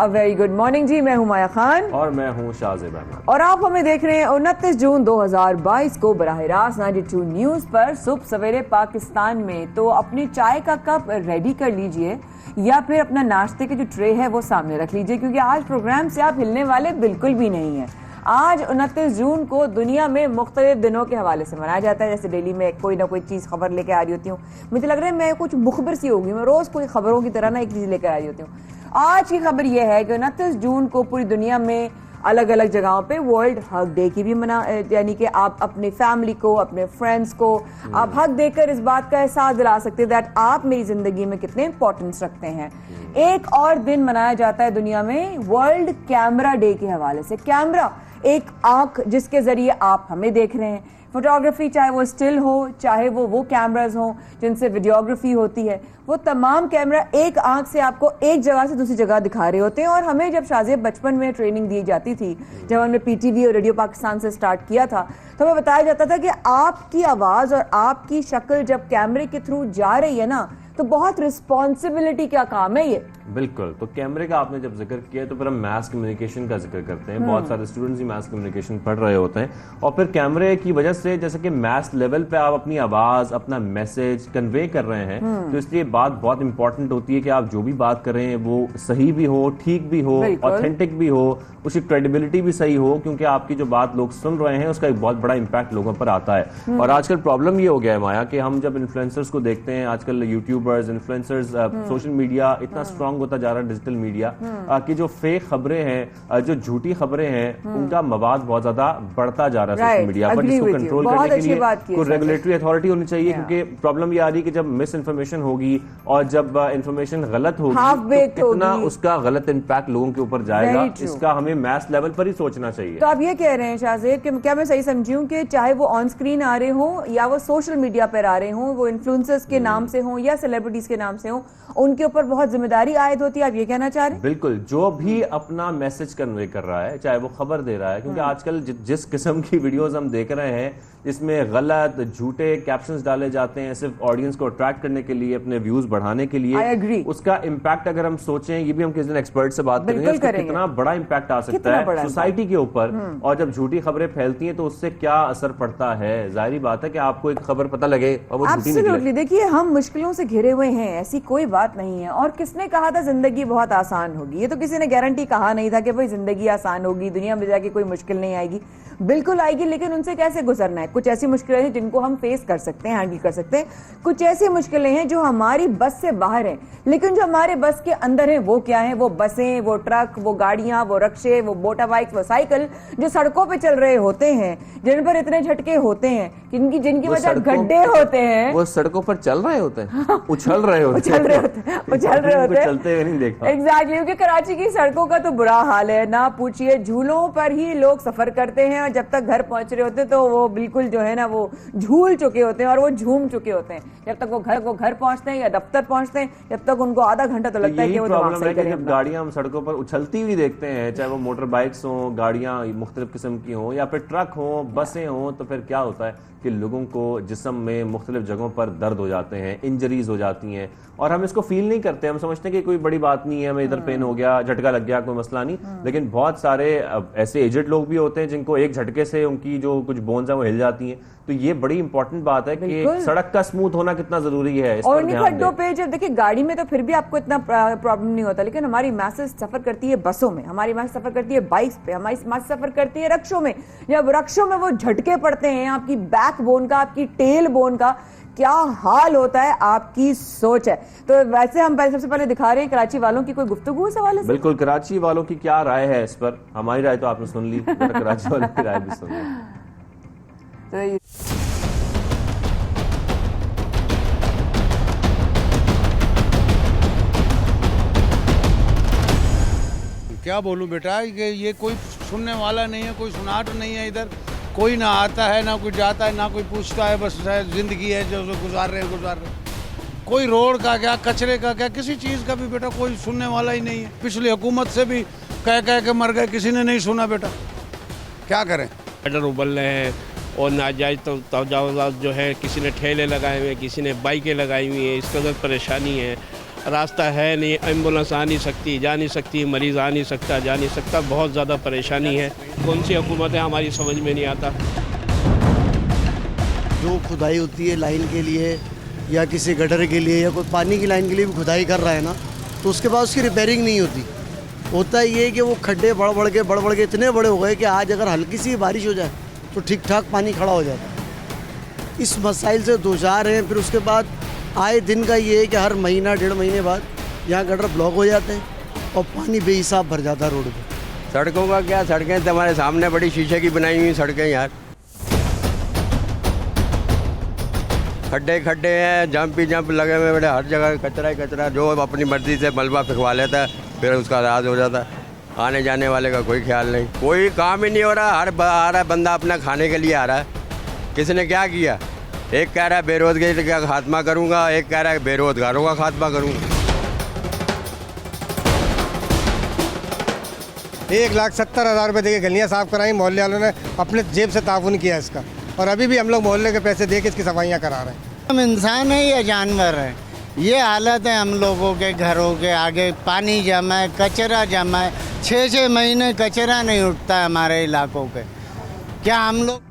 Very good morning जी, मैं हूं माया खान और मैं हूं शाहजेब अहमद और आप हमें देख रहे हैं 29 जून 2022 को बराह रास्त 92 न्यूज पर सुबह सवेरे पाकिस्तान में। तो अपनी चाय का कप रेडी कर लीजिए या फिर अपना नाश्ते के जो ट्रे है वो सामने रख लीजिए, क्योंकि आज प्रोग्राम से आप हिलने वाले बिल्कुल भी नहीं है। आज 29 जून को दुनिया में मुख्तलिफ दिनों के हवाले से मनाया जाता है। जैसे डेली में कोई ना कोई चीज़ खबर लेकर आ रही होती हूँ, मुझे लग रहा है मैं कुछ मुखबिर सी होगी, मैं रोज़ कोई खबरों की तरह ना एक चीज़ लेकर आ रही होती हूँ। आज की खबर यह है कि 29 जून को पूरी दुनिया में अलग अलग जगहों पे वर्ल्ड हग डे की भी यानी कि आप अपनी फैमिली को, अपने फ्रेंड्स को आप हग देकर इस बात का एहसास दिला सकते हैं दैट आप मेरी जिंदगी में कितने इंपॉर्टेंस रखते हैं। एक और दिन मनाया जाता है दुनिया में वर्ल्ड कैमरा डे के हवाले से। कैमरा एक आंख जिसके जरिए आप हमें देख रहे हैं। फोटोग्राफी चाहे वो स्टिल हो, चाहे वो कैमराज हो जिनसे वीडियोग्राफी होती है, वो तमाम कैमरा एक आंख से आपको एक जगह से दूसरी जगह दिखा रहे होते हैं। और हमें जब शाहजेब बचपन में ट्रेनिंग दी जाती थी, जब हमने पीटीवी और रेडियो पाकिस्तान से स्टार्ट किया था, तो हमें बताया जाता था कि आपकी आवाज़ और आपकी शक्ल जब कैमरे के थ्रू जा रही है ना, तो बहुत रिस्पॉन्सिबिलिटी का काम है ये। बिल्कुल। तो कैमरे का आपने जब जिक्र किया तो फिर हम मास कम्युनिकेशन का जिक्र करते हैं। बहुत सारे स्टूडेंट्स ही मास कम्युनिकेशन पढ़ रहे होते हैं और फिर कैमरे की वजह से जैसे कि मास लेवल पे आप अपनी आवाज, अपना मैसेज कन्वे कर रहे हैं, तो इसलिए बात बहुत इंपॉर्टेंट होती है कि आप जो भी बात कर रहे हैं वो सही भी हो, ठीक भी हो, ऑथेंटिक भी हो, उसकी क्रेडिबिलिटी भी सही हो, क्योंकि आपकी जो बात लोग सुन रहे हैं उसका एक बहुत बड़ा इंपैक्ट लोगों पर आता है। और आजकल प्रॉब्लम ये हो गया है माया कि हम जब इन्फ्लुएंसर्स को देखते हैं, आजकल यूट्यूबर्स, इन्फ्लुएंसर्स, सोशल मीडिया इतना स्ट्रांग होता जा रहा है, डिजिटल मीडिया की जो फेक खबरें हैं, जो झूठी खबरें हैं, उनका मवाद बहुत ज्यादा बढ़ता जा रहा है सोशल मीडिया पर, जिसको कंट्रोल करने के लिए कोई रेगुलेटरी अथॉरिटी होनी चाहिए। क्योंकि प्रॉब्लम ये आ रही है कि जब मिस इन्फॉर्मेशन होगी और जब इन्फॉर्मेशन गलत होगी तो कितना उसका गलत इंपैक्ट लोगों के ऊपर जाएगा, इसका हमें मैस लेवल पर ही सोचना चाहिए। तो आप ये कह रहे हैं शाहजेब कि क्या मैं सही समझी हूँ कि चाहे वो ऑन स्क्रीन आ रहे हो या वो सोशल मीडिया पर आ रहे हो, वो इन्फ्लुएंसर्स के नाम से हो या सेलिब्रिटीज के नाम से हो, उनके ऊपर बहुत जिम्मेदारी आयद होती है, आप ये कहना चाह रहे हैं? बिल्कुल। जो भी अपना मैसेज कन्वे कर रहा है, चाहे वो खबर दे रहा है, क्योंकि आजकल जिस किस्म की वीडियोस हम देख रहे हैं जिसमें गलत झूठे कैप्शंस डाले जाते हैं सिर्फ ऑडियंस को अट्रैक्ट करने के लिए, अपने व्यूज बढ़ाने के लिए, उसका इंपैक्ट अगर हम सोचें, ये भी हम किसी दिन एक्सपर्ट से बात करेंगे, कितना बड़ा इंपैक्ट आ सकता है सोसाइटी के ऊपर। और जब झूठी खबरें फैलती हैं तो उससे क्या असर पड़ता है। जाहिर बात है कि आपको एक खबर पता लगे और वो झूठी निकले। देखिए, हम मुश्किलों से घिरे हुए हैं, ऐसी कोई बात नहीं है। और किसने कहा था जिंदगी बहुत आसान होगी? ये तो किसी ने गारंटी कहा नहीं था कि भाई जिंदगी आसान होगी, दुनिया में जाके कोई मुश्किल नहीं आएगी। बिल्कुल आएगी, लेकिन उनसे कैसे गुजरना है। कुछ ऐसी मुश्किलें हैं जिनको हम फेस कर सकते हैं, हैंडल कर सकते हैं। कुछ ऐसी मुश्किलें हैं जो हमारी बस से बाहर हैं, लेकिन जो हमारे बस के अंदर हैं वो क्या है? वो बसें, वो ट्रक, वो गाड़ियां, वो रक्शे, वो मोटर बाइक, वो साइकिल जो सड़कों पे चल रहे होते हैं, जिन पर इतने झटके होते हैं, जिनकी वजह गड्ढे होते हैं। वो सड़कों पर चल रहे होते हैं, उछल रहे होते हैं, चलते हुए नहीं देखा। एग्जैक्टली, क्योंकि कराची की सड़कों का तो बुरा हाल है, ना पूछिए। झूलों पर ही लोग सफर करते हैं और जब तक घर पहुंच रहे होते तो वो बिल्कुल जो है ना वो झूल चुके होते हैं और वो झूम चुके होते हैं। जब तक वो घर पहुंचते हैं या दफ्तर पहुंचते हैं, जब तक उनको आधा घंटा तो लगता है कि वो प्रॉब्लम है कि जब गाड़ियां हम सड़कों पर उछलती हुई देखते हैं, चाहे वो मोटर बाइक्स हो, गाड़ियां मुख्तलिफ किस्म की हो, या फिर ट्रक हो, बसें हो, तो फिर क्या होता है कि लोगों को जिस्म में मुख्तलिफ जगहों पर दर्द हो जाते हैं, इंजरीज हो जाती हैं और हम इसको फील नहीं करते। हम समझते हैं कि कोई बड़ी बात नहीं है, हमें इधर पेन हो गया, झटका लग गया, कोई मसला नहीं। लेकिन बहुत सारे ऐसे एजेड लोग भी होते हैं जिनको एक झटके से उनकी जो कुछ बोन्स हैं वो हिल जाती हैं। तो ये बड़ी इंपॉर्टेंट बात है कि सड़क का स्मूथ होना कितना जरूरी है। और इन खड्डों पे जब देखिए गाड़ी में तो फिर भी आपको इतना प्रॉब्लम नहीं होता, लेकिन हमारी मैसेज सफर करती है बसों में, हमारी मैसेज सफर करती है बाइक्स पे, हमारी मैसेज सफर करती है रक्षों में। जब रक्षों में वो झटके पड़ते हैं, आपकी बैक बोन का, आपकी टेल बोन का क्या हाल होता है, आपकी सोच है। तो वैसे हम सबसे पहले दिखा रहे हैं कराची वालों की कोई गुफ्तगू इस हवाले से। बिल्कुल, कराची वालों की क्या राय है इस पर? हमारी राय तो आपने सुन ली, कराची वालों की राय भी सुन ली। क्या बोलूं बेटा कि ये कोई सुनने वाला नहीं है, कोई सुनाट नहीं है इधर। कोई ना आता है, ना कोई जाता है, ना कोई पूछता है। बस जिंदगी है जो गुजार रहे हैं। कोई रोड का क्या, कचरे का क्या, किसी चीज़ का भी बेटा कोई सुनने वाला ही नहीं है। पिछली हुकूमत से भी कह के मर गए, किसी ने नहीं सुना बेटा, क्या करें। गटर उबल रहे हैं और नाजायज तो तजावुज़ात जो है, किसी ने ठेले लगाए हुए हैं, किसी ने बाइकें लगाई हुई हैं, इस कदर परेशानी है। रास्ता है नहीं, एम्बुलेंस आ नहीं सकती, जा नहीं सकती, मरीज़ आ नहीं सकता, जा नहीं सकता, बहुत ज़्यादा परेशानी है। कौन सी हुकूमत है हमारी समझ में नहीं आता। जो खुदाई होती है लाइन के लिए या किसी गटर के लिए या कोई पानी की लाइन के लिए भी खुदाई कर रहा है ना, तो उसके बाद उसकी रिपेयरिंग नहीं होती। होता ये है कि वो खड्डे बढ़ बढ़ के इतने बड़े हो गए कि आज अगर हल्की सी बारिश हो जाए तो ठीक ठाक पानी खड़ा हो जाता है। इस मसाइल से दो चार हैं। फिर उसके बाद आए दिन का ये है कि हर महीना 1.5 महीने बाद यहाँ गटर ब्लॉक हो जाते हैं और पानी बेहिसाब भर जाता है रोड पे। सड़कों का क्या, सड़कें तो हमारे सामने बड़ी शीशे की बनाई हुई सड़कें यार, खड्डे हैं, जंप ही जंप लगे हुए बड़े, हर जगह कचरा ही कचरा। जो अपनी मर्जी से मलबा फेंकवा लेता है फिर उसका राज हो जाता है। आने जाने वाले का कोई ख्याल नहीं, कोई काम ही नहीं हो रहा। आ रहा बंदा अपना खाने के लिए आ रहा है। किसने क्या किया? एक कह रहा है बेरोजगारी का खात्मा करूँगा, एक कह रहा है बेरोजगारों का खात्मा करूँगा। 1,70,000 रुपये देके गलियाँ साफ़ कराई, मोहल्ले वालों ने अपने जेब से ताउन किया इसका, और अभी भी हम लोग मोहल्ले के पैसे दे के इसकी सफाइयाँ करा रहे हैं। हम इंसान है या जानवर है? ये हालत है हम लोगों के घरों के आगे, पानी जमा है, कचरा जमा है, 6 महीने कचरा नहीं उठता है हमारे इलाकों के। क्या हम लोग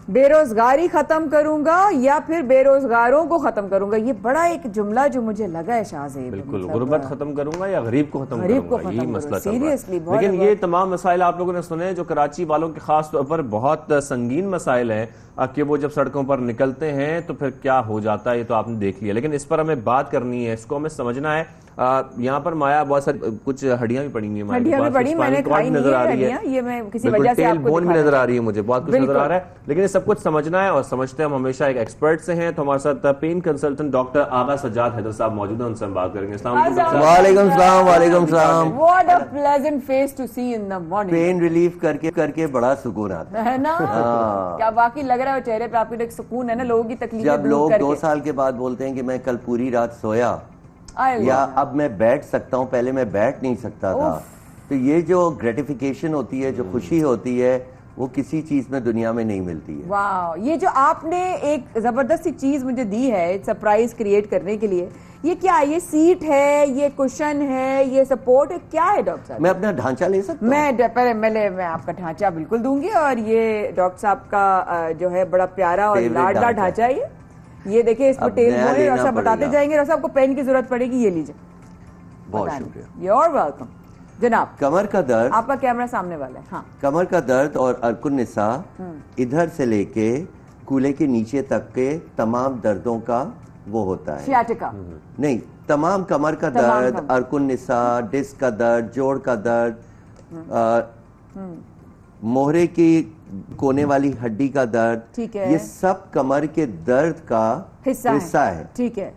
बेरोजगारी खत्म करूंगा या फिर बेरोजगारों को खत्म करूंगा, ये बड़ा एक जुमला जो मुझे लगा है शाहज़ेब। बिल्कुल, गुर्बत खत्म करूंगा या गरीब को खत्म गरीब को करूंगा, खत्म यही मसला चल रहा सीरियसली है। लेकिन ये तमाम मसाइल आप लोगों ने सुने जो कराची वालों के खास तौर पर बहुत संगीन मसाइल हैं कि वो जब सड़कों पर निकलते हैं तो फिर क्या हो जाता है, ये तो आपने देख लिया। लेकिन इस पर हमें बात करनी है, इसको हमें समझना है। यहाँ पर माया बहुत सारी कुछ हड्डियां भी पड़ी हुई हैं, हड्डियां भी पड़ी, मैंने खाई नहीं है हड्डियां, ये मैं किसी वजह से आपको बोन भी नजर आ रही है, मुझे बहुत कुछ नजर आ रहा है। लेकिन ये सब कुछ समझना है और समझते हम हमेशा एक एक्सपर्ट से हैं। तो हमारे साथ पेन कंसल्टेंट डॉक्टर आगा सज्जाद हैदर साहब मौजूद हैं, उनसे हम बात करेंगे। वालेकुम सलाम। What a pleasant face to see in the morning. Pain relief करके बड़ा सुकून आता है ना। क्या वाकई लग रहा है चेहरे पे आपके एक सुकून है ना, लोगों की तकलीफें जब दूर लोग करके। 2 साल के बाद बोलते हैं कि मैं कल पूरी रात सोया या अब मैं बैठ सकता हूँ, पहले मैं बैठ नहीं सकता था। तो ये जो ग्रेटिफिकेशन होती है, जो खुशी होती है, वो किसी चीज में दुनिया में नहीं मिलती है। वाह, ये जो आपने एक जबरदस्त सी चीज मुझे दी है सरप्राइज क्रिएट करने के लिए, ये क्या है? ये सीट है, ये कुशन है, ये सपोर्ट है, क्या है डॉक्टर साहब? मैं अपना ढांचा ले सकता हूँ? मैं आपका ढांचा बिल्कुल दूंगी। और ये डॉक्टर साहब का जो है बड़ा प्यारा और लाडला ढांचा है ये देखिए, इस पर टेल बोले और सब बताते जाएंगे। और आपको पेन की जरूरत पड़ेगी, ये लीजिए। बहुत शुक्रिया, यूर वेलकम जनाब। कमर का दर्द, आपका कैमरा सामने वाला है। हाँ, कमर का दर्द और अर्कुन्निसा इधर से लेके कूल्हे के नीचे तक के तमाम दर्दों का वो होता है। सियाटिका नहीं, तमाम कमर का दर्द, अर्कुन्निसा, डिस्क का दर्द, जोड़ का दर्द, मोहरे की कोने वाली हड्डी का दर्द, ठीक है, ये सब कमर के दर्द का हिस्सा है। ठीक है।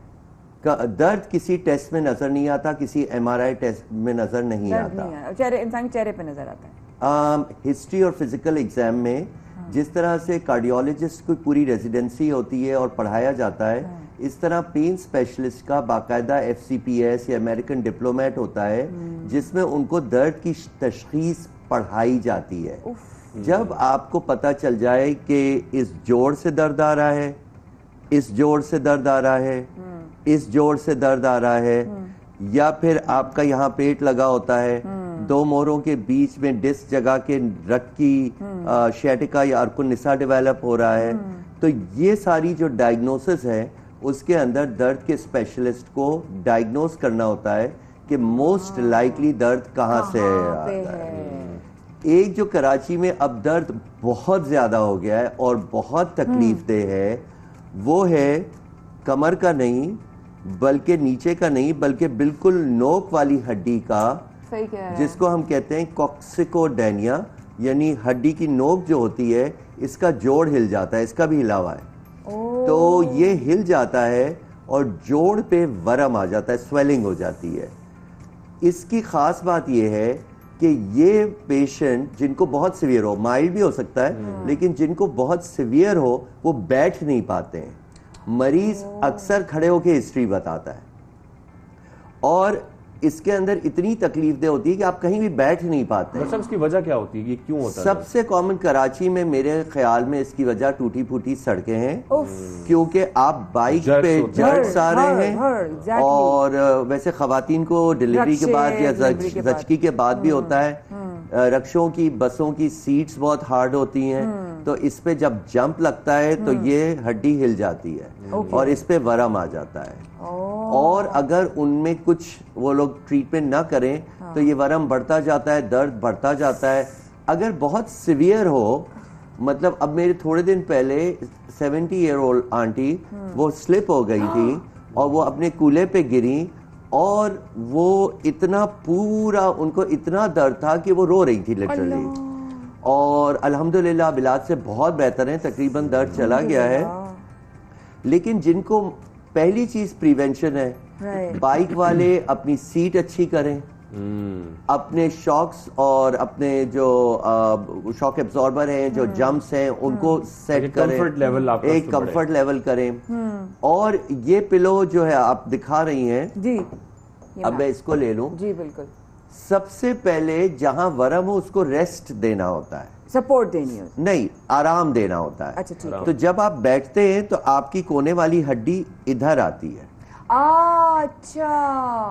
दर्द किसी टेस्ट में नजर नहीं आता, किसी MRI टेस्ट में नजर नहीं आता, चेहरे, इंसान के चेहरे पे नजर आता है। हिस्ट्री और फिजिकल एग्जाम में जिस तरह से कार्डियोलॉजिस्ट की पूरी रेजिडेंसी होती है और पढ़ाया जाता है, इस तरह पेन स्पेशलिस्ट का बाकायदा FCPS या अमेरिकन डिप्लोमेट होता है, जिसमें उनको दर्द की तशखीस पढ़ाई जाती है। जब आपको पता चल जाए कि इस जोड़ से दर्द आ रहा है, इस जोड़ से दर्द आ रहा है, इस जोड़ से दर्द आ रहा है, या फिर आपका यहाँ पेट लगा होता है, 2 मोहरों के बीच में डिस्क जगह के रक्की, शैटिका या अर्कुन्निसा डेवलप हो रहा है, तो ये सारी जो डायग्नोसिस है उसके अंदर दर्द के स्पेशलिस्ट को डायग्नोस करना होता है कि मोस्ट लाइकली दर्द कहाँ से आता है। एक जो कराची में अब दर्द बहुत ज्यादा हो गया है और बहुत तकलीफ देह है, वो है कमर का नहीं, बल्कि नीचे का नहीं, बल्कि बिल्कुल नोक वाली हड्डी का, जिसको हम कहते हैं कॉक्सिकोडेनिया, यानी हड्डी की नोक जो होती है, इसका जोड़ हिल जाता है, इसका भी हिला हुआ है। तो ये हिल जाता है और जोड़ पे वरम आ जाता है, स्वेलिंग हो जाती है। इसकी खास बात ये है कि ये पेशेंट जिनको बहुत सीवियर हो, माइल्ड भी हो सकता है, लेकिन जिनको बहुत सीवियर हो वो बैठ नहीं पाते हैं मरीज अक्सर खड़े होकर हिस्ट्री बताता है और इसके अंदर इतनी तकलीफदेह होती है कि आप कहीं भी बैठ नहीं पाते। डॉक्टर साहब इसकी वजह क्या होती है, ये क्यों होता है? सबसे कॉमन कराची में मेरे ख्याल में इसकी वजह टूटी फूटी सड़कें हैं, क्योंकि आप बाइक पे जर्ट्स आ रहे हैं और वैसे खवातीन को डिलीवरी के बाद या जचकी के बाद भी होता है, रक्षों की बसों की सीट्स बहुत हार्ड होती हैं, तो इस पे जब जंप लगता है तो ये हड्डी हिल जाती है और इस पे वरम आ जाता है। और अगर उनमें कुछ वो लोग ट्रीटमेंट ना करें तो ये वरम बढ़ता जाता है, दर्द बढ़ता जाता है। अगर बहुत सिवियर हो, मतलब अब मेरे थोड़े दिन पहले 70-year-old आंटी वो स्लिप हो गई थी और वो अपने कूल्हे पे गिरी और वो इतना पूरा उनको इतना दर्द था कि वो रो रही थी लिटरली, और अल्हम्दुलिल्लाह इलाज से बहुत बेहतर है, तकरीबन दर्द चला गया है। लेकिन जिनको पहली चीज प्रिवेंशन है, बाइक वाले अपनी सीट अच्छी करें, अपने शॉक्स और अपने जो शॉक एब्जॉर्बर हैं, जो जंप्स हैं, उनको सेट करें, एक कंफर्ट लेवल करें। और ये पिलो जो है आप दिखा रही हैं जी, अब मैं इसको ले लूं जी बिल्कुल। सबसे पहले जहां वरम हो उसको रेस्ट देना होता है, सपोर्ट देनी होती नहीं आराम देना होता है। अच्छा ठीक है। तो जब आप बैठते हैं तो आपकी कोने वाली हड्डी इधर आती है, अच्छा,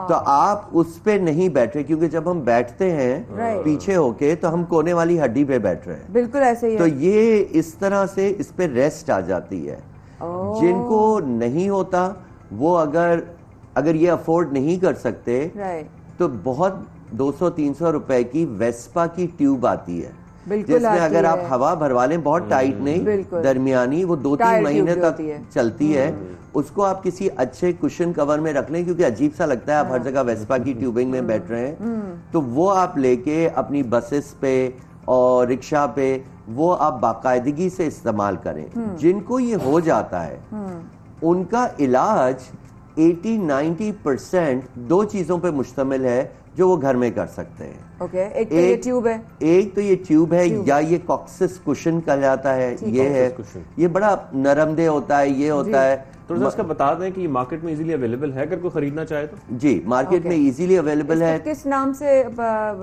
तो आप उस पे नहीं बैठ रहे, क्योंकि जब हम बैठते हैं पीछे होके तो हम कोने वाली हड्डी पे बैठ रहे हैं, बिल्कुल ऐसे ही तो है। ये इस तरह से इस पे रेस्ट आ जाती है। जिनको नहीं होता वो अगर ये अफोर्ड नहीं कर सकते तो बहुत 200-300 रुपए की वेस्पा की ट्यूब आती है, जिसमें अगर आप हवा भरवा लें, बहुत टाइट नहीं, दरमियानी, वो 2-3 महीने तक चलती है। उसको आप किसी अच्छे कुशन कवर में रख लें, क्योंकि अजीब सा लगता है आप हर जगह वेस्पा की ट्यूबिंग में बैठ रहे हैं, तो वो आप लेके अपनी बसेस पे और रिक्शा पे वो आप बाकायदगी से इस्तेमाल करें। जिनको ये हो जाता है उनका इलाज 80-90% दो चीजों पे मुश्तमिल है जो वो घर में कर सकते हैं। एक तो ये ट्यूब है, एक तो ये ट्यूब है, या ये कॉक्सिस कुशन कहलाता है, ये है, ये बड़ा नरमदेह होता है, ये होता है। तो इसका बता दें कि मार्केट में इजीली अवेलेबल है अगर कोई खरीदना चाहे तो? जी, मार्केट में इजीली अवेलेबल है। किस नाम से?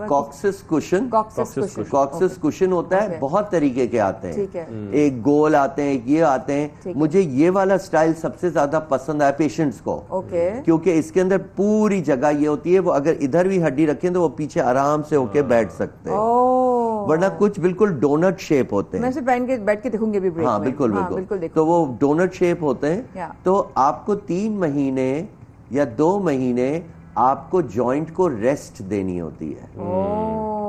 Coccyx cushion. कॉक्सिस कुशन होता है, बहुत तरीके के आते हैं, ठीक है। एक गोल आते हैं, ये आते हैं। मुझे ये वाला स्टाइल सबसे ज्यादा पसंद आया पेशेंट्स को, क्योंकि इसके अंदर पूरी जगह ये होती है, वो अगर इधर भी हड्डी रखें तो वो पीछे आराम से होके बैठ सकते हैं, वरना कुछ बिल्कुल डोनट शेप होते हैं। मैं सिर्फ बैठ के देखूंगी अभी ब्रेक में। हाँ बिल्कुल। तो वो डोनट शेप होते हैं, तो आपको 3 महीने या 2 महीने आपको जॉइंट को रेस्ट देनी होती है।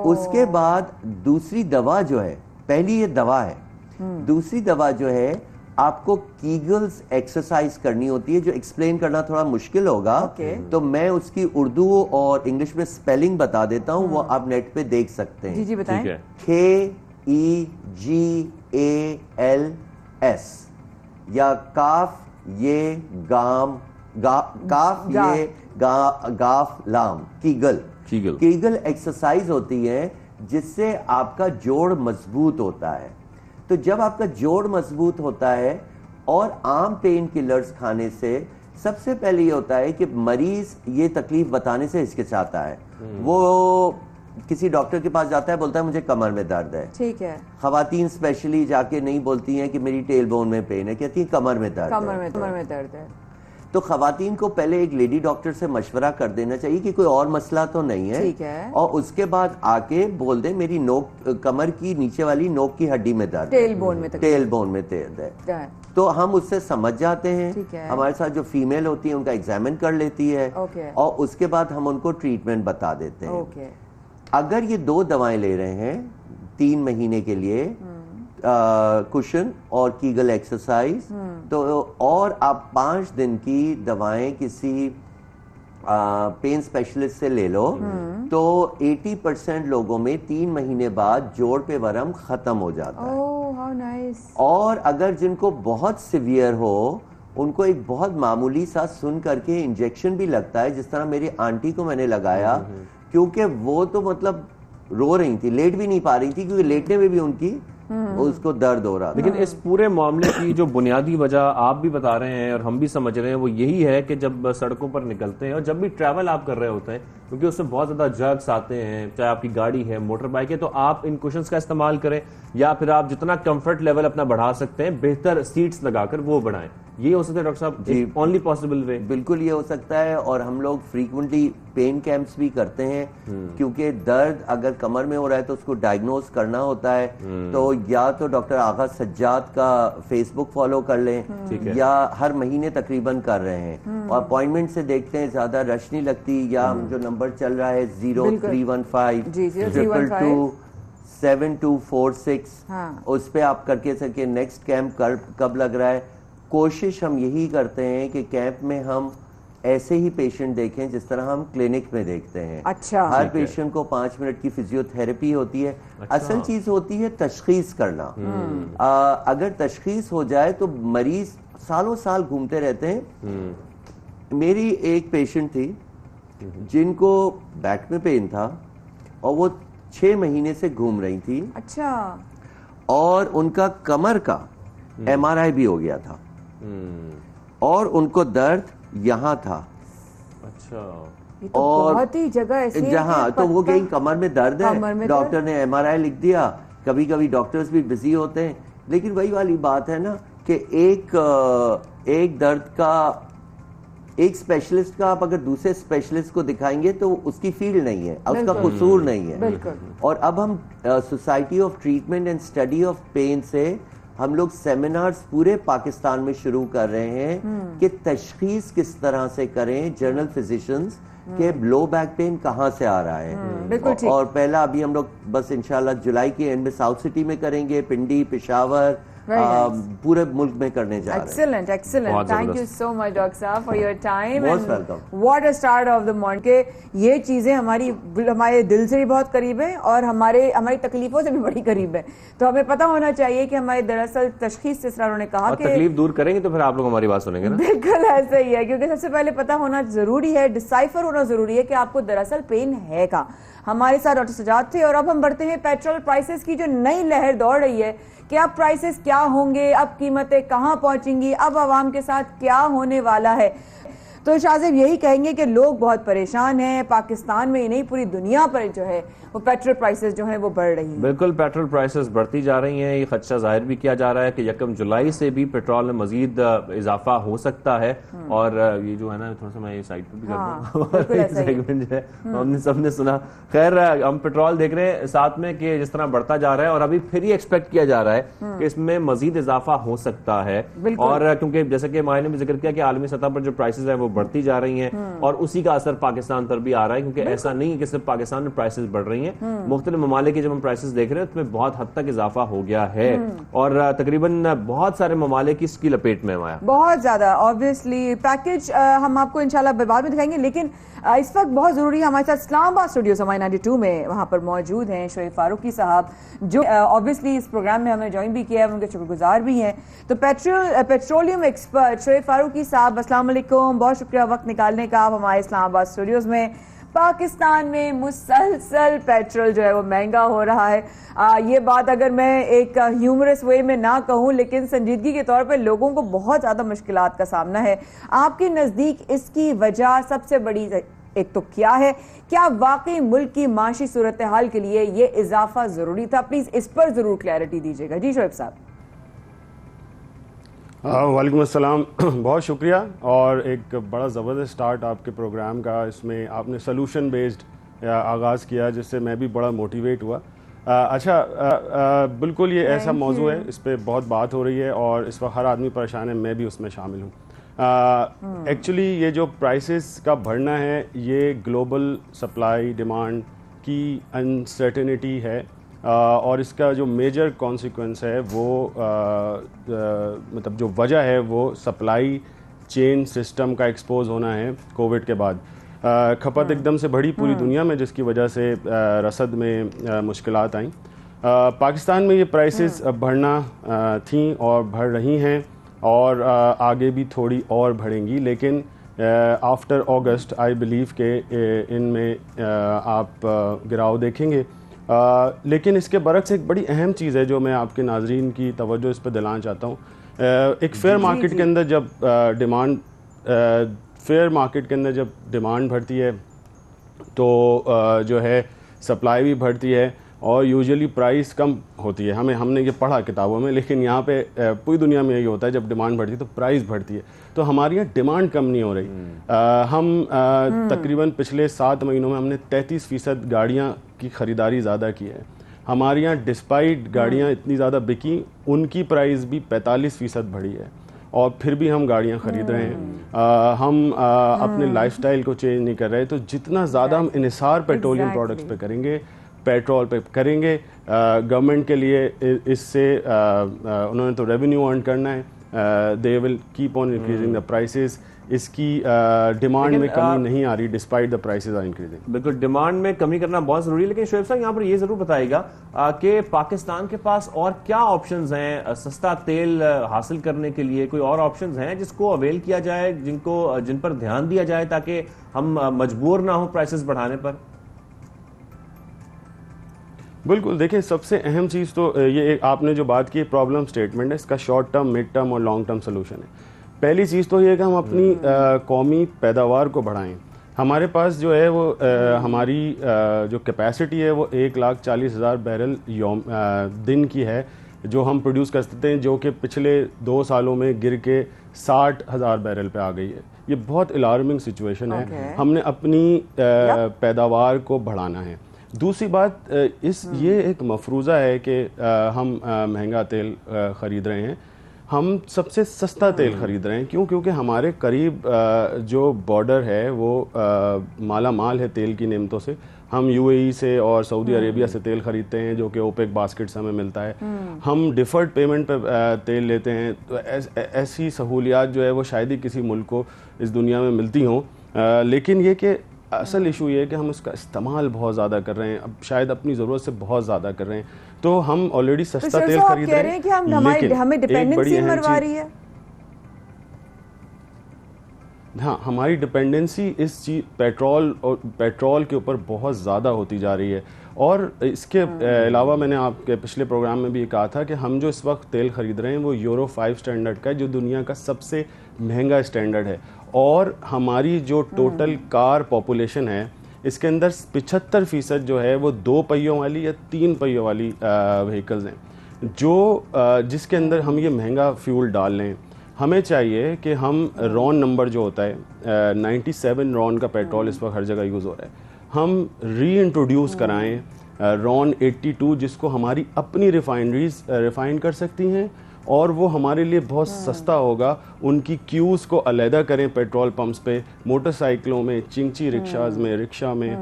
उसके बाद दूसरी दवा जो है, पहली ये दवा है, दूसरी दवा जो है आपको कीगल्स एक्सरसाइज करनी होती है, जो एक्सप्लेन करना थोड़ा मुश्किल होगा, तो मैं उसकी उर्दू और इंग्लिश में स्पेलिंग बता देता हूँ, वो आप नेट पे देख सकते हैं। जी बताएं। KEGALS या काफ ये गाम काफ ये गाफ लाम कीगल एक्सरसाइज होती है, जिससे आपका जोड़ मजबूत होता है। तो जब आपका जोड़ मजबूत होता है और आम पेन किलर्स खाने से सबसे पहले ये होता है कि मरीज ये तकलीफ बताने से हिचकिचाता है, वो किसी डॉक्टर के पास जाता है, बोलता है मुझे कमर में दर्द है, ठीक है। खवातीन स्पेशली जाके नहीं बोलती हैं कि मेरी टेल बोन में पेन है, कहती है कमर में दर्द है। तो खवातीन को पहले एक लेडी डॉक्टर से मशवरा कर देना चाहिए कि कोई और मसला तो नहीं है, ठीक है, और उसके बाद आके बोल दे मेरी नोक कमर की नीचे वाली नोक की हड्डी में दर्द, टेल बोन में दर्द है। तो हम उससे समझ जाते हैं, हमारे साथ जो फीमेल होती है उनका एग्जामिन कर लेती है, और उसके बाद हम उनको ट्रीटमेंट बता देते हैं। अगर ये 2 दवाएं ले रहे हैं 3 महीने के लिए, कुशन और कीगल एक्सरसाइज, तो और आप 5 दिन की दवाएं किसी पेन स्पेशलिस्ट से ले लो, तो 80% लोगों में 3 महीने बाद जोड़ पे वरम खत्म हो जाता है। How nice. और अगर जिनको बहुत सिवियर हो उनको एक बहुत मामूली सा सुन करके इंजेक्शन भी लगता है, जिस तरह मेरी आंटी को मैंने लगाया, क्योंकि वो तो मतलब रो रही थी, लेट भी नहीं पा रही थी, क्योंकि लेटने में भी उनकी उसको दर्द हो रहा था. लेकिन इस पूरे मामले की जो बुनियादी वजह आप भी बता रहे हैं और हम भी समझ रहे हैं वो यही है कि जब सड़कों पर निकलते हैं और जब भी ट्रैवल आप कर रहे होते हैं, क्योंकि उससे बहुत ज़्यादा जर्क्स आते हैं, चाहे आपकी गाड़ी है, मोटर बाइक है, तो आप इन कुशन्स का इस्तेमाल करें या फिर आप जितना कंफर्ट लेवल अपना बढ़ा सकते हैं बेहतर सीट्स लगाकर वो बढ़ाएं. ये हो सकता है डॉक्टर साहब, जी ओनली पॉसिबल वे. बिल्कुल ये हो सकता है. और हम लोग फ्रीक्वेंटली पेन कैंप्स भी करते हैं, क्योंकि दर्द अगर कमर में हो रहा है तो उसको डायग्नोज करना होता है. तो या तो डॉक्टर आगा सज्जाद का फेसबुक फॉलो कर लें या हर महीने तकरीबन कर रहे हैं और अपॉइंटमेंट से देखते हैं, ज्यादा रश नहीं लगती. या जो नंबर चल रहा है 0315 222 7246 उस पे आप करके सके नेक्स्ट कैंप कब लग रहा है. कोशिश हम यही करते हैं कि कैंप में हम ऐसे ही पेशेंट देखें जिस तरह हम क्लिनिक में देखते हैं. अच्छा. हर पेशेंट को 5 मिनट की फिजियोथेरेपी होती है. असल चीज होती है तशखीस करना. अगर तशखीस हो जाए तो मरीज सालों साल घूमते रहते हैं. मेरी एक पेशेंट थी जिनको बैक में पेन था और वो 6 महीने से घूम रही थी. अच्छा. और उनका कमर का MRI भी हो गया था और उनको दर्द यहाँ था. अच्छा. ये तो और बहुत ही जगह ऐसी है जहाँ कि तो वो पत्ता- कहीं कमर में दर्द कमर में है, दर्द। डॉक्टर ने MRI लिख दिया. कभी कभी डॉक्टर्स भी बिजी होते हैं, लेकिन वही वाली बात है ना कि एक दर्द का एक स्पेशलिस्ट का आप अगर दूसरे स्पेशलिस्ट को दिखाएंगे तो उसकी फील्ड नहीं है, उसका कसूर नहीं है. बिल्कुल. और अब हम society of treatment and study of pain से हम लोग सेमिनार्स पूरे पाकिस्तान में शुरू कर रहे हैं कि तशखीस किस तरह से करें जर्नल फिजिशियंस के लो बैक पेन कहाँ से आ रहा है. बिल्कुल ठीक. और पहला अभी हम लोग बस इंशाल्लाह जुलाई के एंड में साउथ सिटी में करेंगे, पिंडी, पेशावर, पूरे मुल्क में करने जा रहे हैं. Excellent, excellent. बहुत Thank you जबरदस्त. so much, Dr. Saab, for your time. Most and welcome. What a start of the morning. के ये चीजें हमारे दिल से भी बहुत करीब है और हमारी तकलीफों से भी बड़ी करीब है. तो हमें पता होना चाहिए कि हमारे दरअसल तशखीस जिस तरह उन्होंने कहा और कि तकलीफ दूर करेंगे तो फिर आप लोग हमारी बात सुनेंगे ना. बिल्कुल ऐसा ही है, क्योंकि सबसे पहले पता होना जरूरी है, डिसाइफर होना जरूरी है कि आपको दरअसल पेन है का. हमारे साथ डॉक्टर सजाद थे और अब हम बढ़ते हैं पेट्रोल प्राइसेस की जो नई लहर दौड़ रही है कि अब प्राइसेस क्या होंगे, अब कीमतें कहां पहुंचेंगी, अब आवाम के साथ क्या होने वाला है. तो शाहजेब यही कहेंगे कि लोग बहुत परेशान हैं. पाकिस्तान में ही नहीं पूरी दुनिया पर जो है वो पेट्रोल प्राइसेस जो है वो बढ़ रही हैं. बिल्कुल, पेट्रोल प्राइसेस बढ़ती जा रही हैं. ये खदशा जाहिर भी किया जा रहा है कि 1 जुलाई से भी पेट्रोल में मजीद इजाफा हो सकता है. और ये जो है ना, थोड़ा सा मैं ये साइड पे भी कर दूं, सेगमेंट जो है हमने सबने सुना. खैर, हम पेट्रोल देख रहे हैं साथ में कि जिस तरह बढ़ता जा रहा है और अभी फिर ये एक्सपेक्ट किया जा रहा है कि इसमें मजीद इजाफा हो सकता है. और क्योंकि जैसे कि मायने में जिक्र किया कि आलमी सतह पर जो प्राइसेस है वो बढ़ती जा रही हैं और उसी का असर पाकिस्तान पर भी आ रहा है, क्योंकि ऐसा नहीं है कि सिर्फ पाकिस्तान में प्राइसेस बढ़ रही हैं. मुख्तलिफ ममालिक के जब हम प्राइसेस देख रहे हैं उसमें बहुत हद तक इजाफा हो गया है और तकरीबन बहुत सारे ममालिक इसकी लपेट में आया. बहुत ज्यादा. ऑब्वियसली पैकेज हम आपको इंशाल्लाह बाद में दिखाएंगे, लेकिन इस वक्त बहुत जरूरी है हमारे साथ इस्लामाबाद स्टूडियो समाई 92 में वहां पर मौजूद हैं शोएब फारूकी साहब, जो ऑब्वियसली इस प्रोग्राम में हमें ज्वाइन भी किया है, उनके शुक्रगुजार भी हैं. तो पेट्रोलियम एक्सपर्ट शोएब फारूकी साहब, अस्सलाम वालेकुम, बहुत शुक्रिया वक्त निकालने का. आप हमारे इस्लामाबाद स्टूडियोज में. पाकिस्तान में मुसलसल पेट्रोल जो है वो महंगा हो रहा है. ये बात अगर मैं एक ह्यूमरस वे में ना कहूँ, लेकिन संजीदगी के तौर पे लोगों को बहुत ज़्यादा मुश्किलात का सामना है. आपके नज़दीक इसकी वजह सबसे बड़ी एक तो क्या है? क्या वाकई मुल्क की माशी सूरत हाल के लिए ये इजाफा ज़रूरी था? प्लीज़ इस पर ज़रूर क्लैरिटी दीजिएगा. जी शोएब साहब. वालेकुम अस्सलाम, बहुत शुक्रिया. और एक बड़ा ज़बरदस्त स्टार्ट आपके प्रोग्राम का. इसमें आपने सलूशन बेस्ड आगाज़ किया जिससे मैं भी बड़ा मोटिवेट हुआ. अच्छा, बिल्कुल ये ऐसा मौजू है, इस पर बहुत बात हो रही है और इस वक्त हर आदमी परेशान है, मैं भी उसमें शामिल हूँ. एक्चुअली ये जो प्राइसेस का बढ़ना है ये ग्लोबल सप्लाई डिमांड की अनसर्टेनिटी है और इसका जो मेजर कॉन्सिक्वेंस है वो मतलब जो वजह है वो सप्लाई चेन सिस्टम का एक्सपोज होना है कोविड के बाद. खपत एकदम से बढ़ी पूरी दुनिया में जिसकी वजह से रसद में मुश्किलात आई. पाकिस्तान में ये प्राइसेस बढ़ना थी और बढ़ रही हैं और आगे भी थोड़ी और बढ़ेंगी, लेकिन आफ्टर अगस्त आई बिलीव के इनमें आप गिराव देखेंगे لیکن اس کے برعکس ایک بڑی اہم چیز ہے جو میں آپ کے ناظرین کی توجہ اس پہ دلانا چاہتا ہوں. ایک فیئر مارکیٹ کے اندر جب ڈیمانڈ بڑھتی ہے تو جو ہے سپلائی بھی بڑھتی ہے, اور یوزلی پرائس کم ہوتی ہے. ہم نے یہ پڑھا کتابوں میں, لیکن یہاں پہ پوری دنیا میں یہی ہوتا ہے, جب ڈیمانڈ بڑھتی ہے تو پرائس بڑھتی ہے. تو ہماری یہاں ڈیمانڈ کم نہیں ہو رہی. ہم تقریباً پچھلے 7 مہینوں میں ہم نے 33% گاڑیاں کی خریداری زیادہ کی ہے. ہمارے یہاں ڈسپائٹ گاڑیاں اتنی زیادہ بکی, ان کی پرائس بھی 45% بڑھی ہے, اور پھر بھی ہم گاڑیاں خرید رہے ہیں. ہم اپنے لائف سٹائل کو چینج نہیں کر رہے. تو جتنا زیادہ ہم انحصار پیٹرولیم پروڈکٹس پہ کریں گے, پیٹرول پہ کریں گے, گورنمنٹ کے لیے اس سے انہوں نے تو ریونیو ارن کرنا ہے, they will keep on increasing the prices. اس کی ڈیمانڈ میں کمی نہیں آ رہی despite the prices are increasing. بالکل ڈیمانڈ میں کمی کرنا بہت ضروری ہے. لیکن شعیب صاحب یہاں پر یہ ضرور بتائے گا کہ پاکستان کے پاس اور کیا آپشنز ہیں سستا تیل حاصل کرنے کے لیے؟ کوئی اور آپشنز ہیں جس کو اویل کیا جائے, جن پر دھیان دیا جائے تاکہ ہم مجبور نہ ہوں پرائسز بڑھانے پر؟ بالکل, دیکھیں سب سے اہم چیز تو یہ آپ نے جو بات کی پرابلم اسٹیٹمنٹ ہے, اس کا شارٹ ٹرم, مڈ ٹرم اور لانگ ٹرم سولوشن ہے. پہلی چیز تو یہ ہے کہ ہم اپنی قومی پیداوار کو بڑھائیں. ہمارے پاس جو ہے وہ ہماری جو کیپیسٹی ہے وہ 1,40,000 بیرل دن کی ہے جو ہم پروڈیوس کر سکتے ہیں, جو کہ پچھلے 2 سالوں میں گر کے 60,000 بیرل پہ آ گئی ہے. یہ بہت الارمنگ سچویشن ہے. ہم نے اپنی پیداوار کو بڑھانا ہے. دوسری بات, یہ ایک مفروضہ ہے کہ ہم مہنگا تیل خرید رہے ہیں. ہم سب سے سستا تیل خرید رہے ہیں. کیوں؟ کیونکہ ہمارے قریب جو بارڈر ہے وہ مالا مال ہے تیل کی نعمتوں سے. ہم UAE سے اور سعودی عربیہ سے تیل خریدتے ہیں جو کہ اوپیک باسکٹ سے ہمیں ملتا ہے. ہم ڈیفرڈ پیمنٹ پہ تیل لیتے ہیں. تو ایسی سہولیات جو ہے وہ شاید ہی کسی ملک کو اس دنیا میں ملتی ہوں. لیکن یہ کہ اصل ایشو یہ ہے کہ ہم اس کا استعمال بہت زیادہ کر رہے ہیں, اب شاید اپنی ضرورت سے بہت زیادہ کر رہے ہیں. تو ہم آلریڈی سستا تیل خرید رہے ہیں, کہ ہمیں ڈیپینڈنسی مروا رہی ہے. ہاں, ہماری ڈیپینڈنسی اس چیز پیٹرول کے اوپر بہت زیادہ ہوتی جا رہی ہے. اور اس کے علاوہ میں نے آپ کے پچھلے پروگرام میں بھی یہ کہا تھا کہ ہم جو اس وقت تیل خرید رہے ہیں وہ یورو 5 اسٹینڈرڈ کا ہے, جو دنیا کا سب سے مہنگا اسٹینڈرڈ ہے. اور ہماری جو ٹوٹل کار پاپولیشن ہے اس کے اندر 75% جو ہے وہ 2 پہیوں والی یا 3 پہیوں والی وہیکلز ہیں, جس کے اندر ہم یہ مہنگا فیول ڈال لیں. ہمیں چاہیے کہ ہم رون نمبر جو ہوتا ہے 97 رون کا پیٹرول اس وقت ہر جگہ یوز ہو رہا ہے, ہم ری انٹروڈیوس کرائیں رون 82, جس کو ہماری اپنی ریفائنریز ریفائن کر سکتی ہیں, اور وہ ہمارے لیے بہت سستا ہوگا. ان کی کیوز کو علیحدہ کریں پیٹرول پمپس پہ, موٹر سائیکلوں میں, چنگچی رکشاز میں, رکشا میں,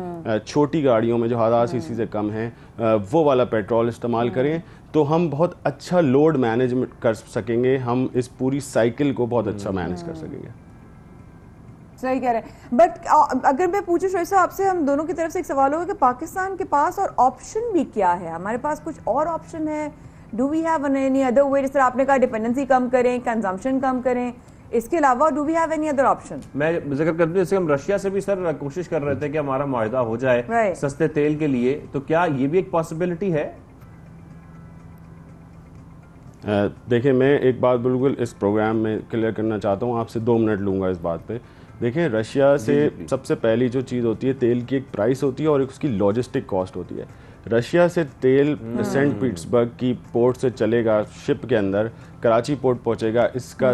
چھوٹی گاڑیوں میں جو 1000 cc سے کم ہیں وہ والا پیٹرول استعمال کریں. تو ہم بہت اچھا لوڈ مینجمنٹ کر سکیں گے, ہم اس پوری سائیکل کو بہت اچھا مینج کر سکیں گے. صحیح کہہ رہے ہیں. بٹ اگر میں پوچھوں شعیب صاحب آپ سے, ہم دونوں کی طرف سے ایک سوال ہوگا کہ پاکستان کے پاس اور آپشن بھی کیا ہے؟ ہمارے پاس کچھ اور آپشن ہے؟ Do we have any other way? جس طرح آپ نے کہا ڈیپینڈنسی کم کریں, کنزمپشن کم کریں, اس کے علاوہ do we have any other option? میں ذکر کرتا ہوں جیسے ہم رشیا سے بھی سر کوشش کر رہے تھے کہ ہمارا معاہدہ ہو جائے سستے تیل کے لیے, تو کیا یہ بھی ایک پاسبلٹی ہے؟ دیکھیں, میں ایک بات بالکل اس پروگرام میں کلیئر کرنا چاہتا ہوں, آپ سے 2 منٹ لوں گا اس بات پہ. دیکھیں, رشیا سے سب سے پہلی جو چیز ہوتی ہے تیل کی ایک پرائس ہوتی ہے اور اس کی لاجسٹک کاسٹ ہوتی ہے. رشیا سے تیل سینٹ پیٹرسبرگ کی پورٹ سے چلے گا شپ کے اندر, کراچی پورٹ پہنچے گا, اس کا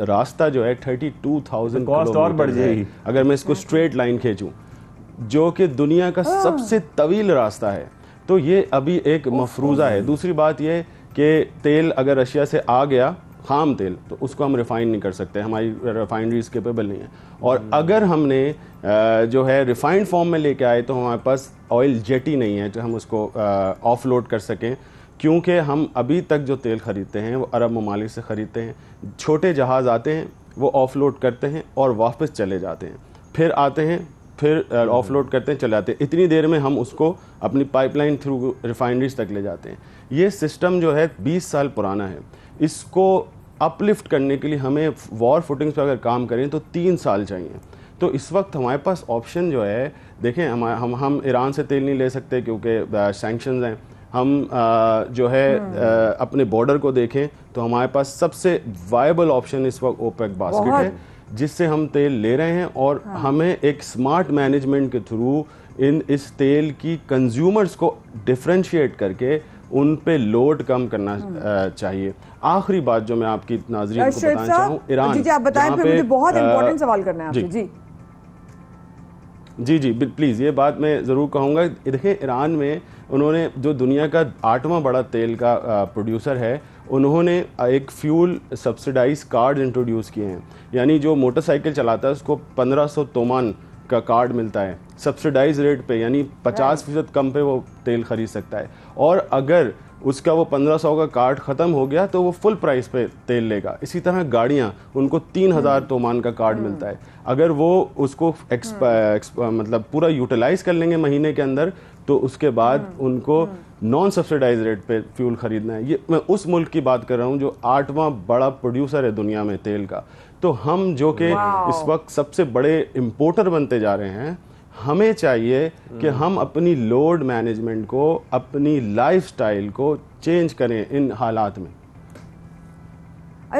راستہ جو ہے 32,000 کلومیٹر ہے اگر میں اس کو اسٹریٹ لائن کھینچوں, جو کہ دنیا کا سب سے طویل راستہ ہے. تو یہ ابھی ایک مفروضہ ہے. دوسری بات یہ کہ تیل اگر رشیا سے آ گیا خام تیل, تو اس کو ہم ریفائن نہیں کر سکتے, ہماری ریفائنریز کیپیبل نہیں ہے. اور اگر ہم نے جو ہے ریفائنڈ فارم میں لے کے آئے تو ہمارے پاس آئل جیٹی نہیں ہے جو ہم اس کو آف لوڈ کر سکیں, کیونکہ ہم ابھی تک جو تیل خریدتے ہیں وہ عرب ممالک سے خریدتے ہیں. چھوٹے جہاز آتے ہیں, وہ آف لوڈ کرتے ہیں اور واپس چلے جاتے ہیں, پھر آتے ہیں, پھر آف لوڈ کرتے ہیں, چلے جاتے ہیں. اتنی دیر میں ہم اس کو اپنی پائپ لائن تھرو ریفائنریز تک لے جاتے ہیں. یہ سسٹم جو ہے 20 سال پرانا ہے. اس کو اپ لفٹ کرنے کے لیے ہمیں وار فوٹنگز پہ اگر کام کریں تو 3 سال چاہیے. تو اس وقت ہمارے پاس آپشن جو ہے دیکھیں ہم ایران سے تیل نہیں لے سکتے کیونکہ سینکشنز ہیں. ہم جو ہے اپنے بارڈر کو دیکھیں تو ہمارے پاس سب سے وائبل آپشن اس وقت اوپیک باسکٹ ہے جس سے ہم تیل لے رہے ہیں, اور ہمیں ایک سمارٹ مینجمنٹ کے تھرو اس تیل کی کنزیومرز کو ڈفرینشیٹ کر کے ان پہ لوڈ کم کرنا چاہیے. آخری بات جو میں آپ کی ناظرین کو بتانا چاہوں, ایران جی آپ بتائیں, پھر مجھے بہت امپورٹنٹ سوال کرنا ہے آپ سے. جی پلیز یہ بات میں ضرور کہوں گا. دیکھیں ایران میں انہوں نے جو دنیا کا 8واں بڑا تیل کا پروڈیوسر ہے, انہوں نے ایک فیول سبسڈائز کارڈ انٹروڈیوس کیے ہیں. یعنی جو موٹر سائیکل چلاتا ہے اس کو 1500 تومان کا کارڈ ملتا ہے سبسڈائز ریٹ پہ, یعنی 50% کم پہ وہ تیل خرید سکتا ہے. اور اگر اس کا وہ 1500 کا کارڈ ختم ہو گیا تو وہ فل پرائس پہ تیل لے گا. اسی طرح گاڑیاں, ان کو 3000 تومان کا کارڈ ملتا ہے. اگر وہ اس کو مطلب پورا یوٹیلائز کر لیں گے مہینے کے اندر, تو اس کے بعد ان کو نان سبسڈائز ریٹ پہ فیول خریدنا ہے. یہ میں اس ملک کی بات کر رہا ہوں جو 8واں بڑا پروڈیوسر ہے دنیا میں تیل کا. تو ہم جو کہ اس وقت سب سے بڑے امپورٹر بنتے جا رہے ہیں, ہمیں چاہیے کہ ہم اپنی لوڈ مینجمنٹ کو, اپنی لائف سٹائل کو چینج کریں ان حالات میں.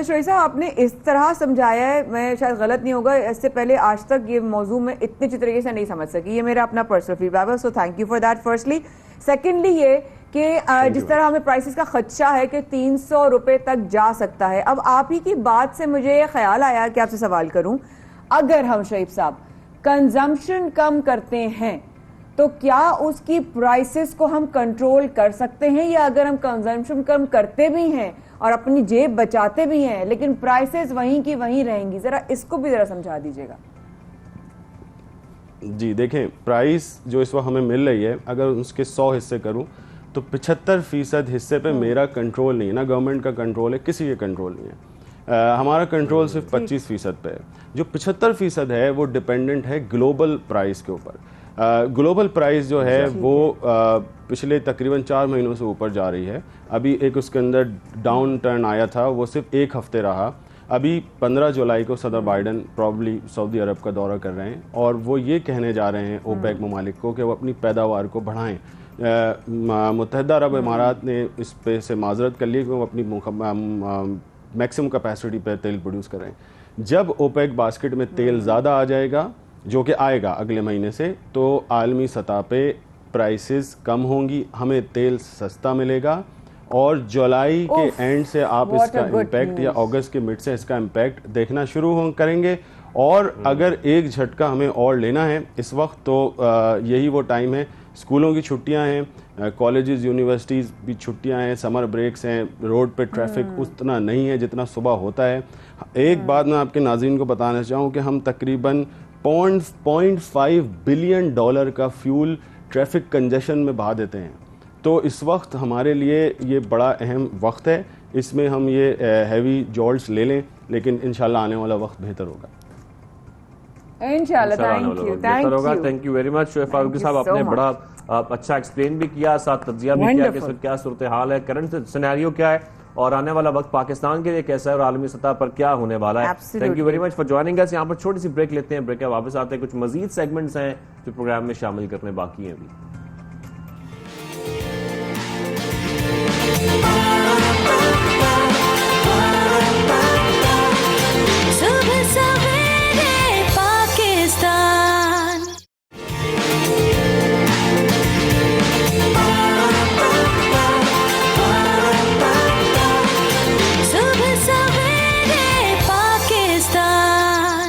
شوئی صاحب آپ نے اس طرح سمجھایا ہے, میں شاید غلط نہیں ہوگا, اس سے پہلے آج تک یہ موضوع میں اتنے اچھی طریقے سے نہیں سمجھ سکی. یہ میرا اپنا پرسنل فیڈ بیک ہے, so thank you for that firstly. Secondly یہ کہ جس طرح ہمیں پرائسز کا خدشہ ہے کہ 300 روپے تک جا سکتا ہے, اب آپ ہی کی بات سے مجھے یہ خیال آیا کہ آپ سے سوال کروں, اگر ہم شعیب صاحب کنزمپشن کم کرتے ہیں تو کیا اس کی پرائسز کو ہم کنٹرول کر سکتے ہیں, یا اگر ہم کنزمپشن کم کرتے بھی ہیں اور اپنی جیب بچاتے بھی ہیں لیکن پرائسز وہیں کی وہیں رہیں گی, ذرا اس کو بھی ذرا سمجھا دیجیے گا. جی دیکھیں, پرائس جو اس وقت ہمیں مل رہی ہے, اگر اس کے 100 حصے کروں تو 75% حصے پہ میرا کنٹرول نہیں ہے, نہ گورنمنٹ کا کنٹرول ہے, کسی کا کنٹرول نہیں ہے. ہمارا کنٹرول صرف 25% پہ ہے. جو 75% ہے وہ ڈپینڈنٹ ہے گلوبل پرائس کے اوپر. گلوبل پرائس جو ہے وہ پچھلے تقریباً 4 مہینوں سے اوپر جا رہی ہے. ابھی ایک اس کے اندر ڈاؤن ٹرن آیا تھا, وہ صرف 1 ہفتے رہا. ابھی 15 جولائی کو صدر بائیڈن پرابلی سعودی عرب کا دورہ کر رہے ہیں, اور وہ یہ کہنے جا رہے ہیں اوپیک ممالک کو کہ وہ اپنی پیداوار کو بڑھائیں. متحدہ عرب امارات نے اس پہ سے معذرت کر لی کہ وہ اپنی میکسیمم کیپیسٹی پہ تیل پروڈیوس کر رہے ہیں. جب اوپیک باسکٹ میں تیل زیادہ آ جائے گا, جو کہ آئے گا اگلے مہینے سے, تو عالمی سطح پہ پرائسز کم ہوں گی, ہمیں تیل سستا ملے گا, اور جولائی کے اینڈ سے آپ اس کا امپیکٹ, یا اگست کے مڈ سے اس کا امپیکٹ دیکھنا شروع کریں گے. اور اگر ایک جھٹکا ہمیں اور لینا ہے اس وقت تو یہی وہ ٹائم ہے. اسکولوں کی چھٹیاں ہیں, کالجز یونیورسٹیز بھی چھٹیاں ہیں, سمر بریکس ہیں, روڈ پہ ٹریفک اتنا نہیں ہے جتنا صبح ہوتا ہے. ایک بات میں آپ کے ناظرین کو بتانا چاہوں کہ ہم تقریباً $0.5 بلین کا فیول ٹریفک کنجیشن میں بہا دیتے ہیں. تو اس وقت ہمارے لیے یہ بڑا اہم وقت ہے, اس میں ہم یہ ہیوی جولٹس لے لیں, لیکن انشاءاللہ آنے والا وقت بہتر ہوگا. انشاءاللہ. Thank you very much Shoaib Farooqui صاحب, آپ نے بڑا اچھا ایکسپلین بھی کیا, ساتھ تجزیہ بھی کیا کہ اس وقت کیا صورتحال ہے, کرنٹ سینیریو کیا ہے, اور آنے والا وقت پاکستان کے لیے کیسا ہے, اور عالمی سطح پر کیا ہونے والا ہے. Thank you very much for joining us. یہاں پر چھوٹی سی بریک لیتے ہیں, بریک کے واپس آتے ہیں, کچھ مزید سیگمنٹس ہیں جو پروگرام میں شامل کرنے باقی ہیں ابھی.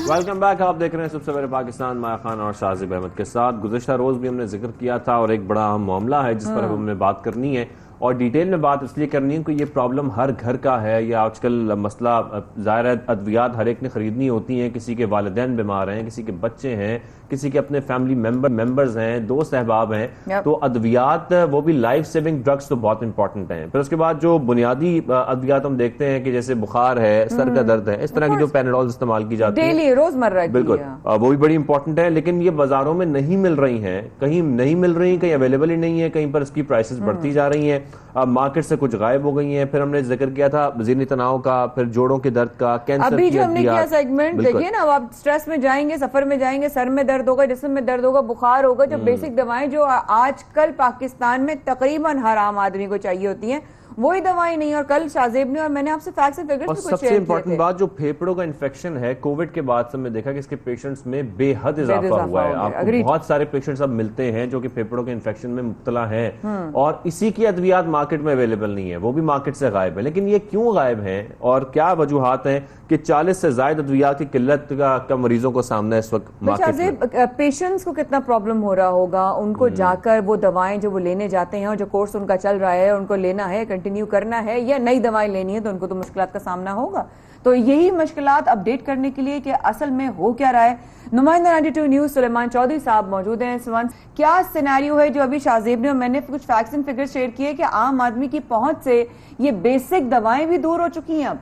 ویلکم بیک, آپ دیکھ رہے ہیں سب سے پہلے پاکستان, مایا خان اور شاذب احمد کے ساتھ. گزشتہ روز بھی ہم نے ذکر کیا تھا, اور ایک بڑا اہم معاملہ ہے جس پر ہم نے بات کرنی ہے, اور ڈیٹیل میں بات اس لیے کرنی ہے کہ یہ پرابلم ہر گھر کا ہے. یہ آج کل مسئلہ ظاہر ہے, ادویات ہر ایک نے خریدنی ہوتی ہیں, کسی کے والدین بیمار ہیں, کسی کے بچے ہیں, کسی کے اپنے فیملی ممبرز ہیں, دوست احباب ہیں, تو ادویات وہ بھی لائف سیونگ ڈرگس تو بہت امپورٹنٹ ہیں. پھر اس کے بعد جو بنیادی ادویات ہم دیکھتے ہیں کہ جیسے بخار ہے, سر کا درد ہے, اس طرح کی جو پیناڈول استعمال کی جاتی ہیں روزمرہ, بالکل وہ بھی بڑی امپورٹنٹ ہے, لیکن یہ بازاروں میں نہیں مل رہی ہیں, کہیں نہیں مل رہی, کہیں اویلیبل ہی نہیں ہے, کہیں پر اس کی پرائسز بڑھتی جا رہی ہیں. मार्केट से कुछ गायब हो गई हैं। फिर हमने जिक्र किया था ज़हनी तनाव का, फिर जोड़ों के दर्द का, कैंसर अभी की जो हमने किया अद्वियात। सेगमेंट बिल्कुल। देखिए ना, अब आप स्ट्रेस में जाएंगे, सफर में जाएंगे, सर में दर्द होगा, जिस्म में दर्द होगा, बुखार होगा, जो बेसिक दवाएं जो आजकल पाकिस्तान में तकरीबन हर आम आदमी को चाहिए होती हैं, वही दवाएं नहीं। और कल शाहजेब ने और मैंने आपसे फैक्ट्स एंड फिगर्स और भी कुछ सबसे शेयर किए इंपॉर्टेंट थे। बात, जो फेफड़ों का इन्फेक्शन है कोविड के बाद से हमने देखा कि इसके पेशेंट्स में बेहद इजाफा इजाफा हुआ है। हो गया, आपको agreed। बहुत सारे पेशेंट्स अब मिलते हैं जो कि फेफड़ों के इन्फेक्शन में मुब्तला हैं और इसी की अद्वियात मार्केट में अवेलेबल नहीं है, वो भी मार्केट से गायब है। लेकिन ये क्यों गायब हैं और क्या वजूहात हैं कि 40 से ज्यादा अद्वियात की किल्लत का मरीजों को सामना है इस वक्त मार्केट में? पेशेंट्स को कितना प्रॉब्लम हो रहा होगा, उनको जाकर वो दवाएं जो वो लेने जाते हैं और जो कोर्स उनका चल रहा है उनको लेना है, कंटिन्यू करना है, या नई दवाएं लेनी है, तो उनको तो मुश्किलात का सामना होगा। तो यही मुश्किलात अपडेट करने के लिए कि असल में हो क्या रहा है, नुमाइंदा 92 न्यूज सुलेमान चौधरी साहब मौजूद हैं इस वक्त। क्या सिनेरियो है जो अभी शाहजेब ने और मैंने कुछ फैक्ट्स एंड फिगर्स शेयर किए कि आम आदमी की पहुंच से ये बेसिक दवाएं भी दूर हो चुकी हैं अब?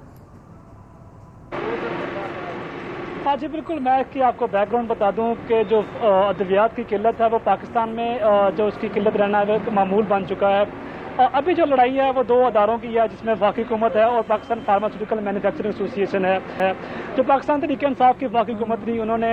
हाँ जी बिल्कुल, मैं इसकी आपको बैकग्राउंड बता दूं कि जो अद्वियात की किल्लत है वो पाकिस्तान में जो उसकी किल्लत रहना है वो मामूल बन चुका है। अभी जो लड़ाई है वो दो अदारों की है, जिसमें वफाकी हुकूमत है और पाकिस्तान फार्मास्यूटिकल मैन्युफैक्चरिंग एसोसिएशन है। जो पाकिस्तान तहरीक इंसाफ की वफाकी हुकूमत थी, उन्होंने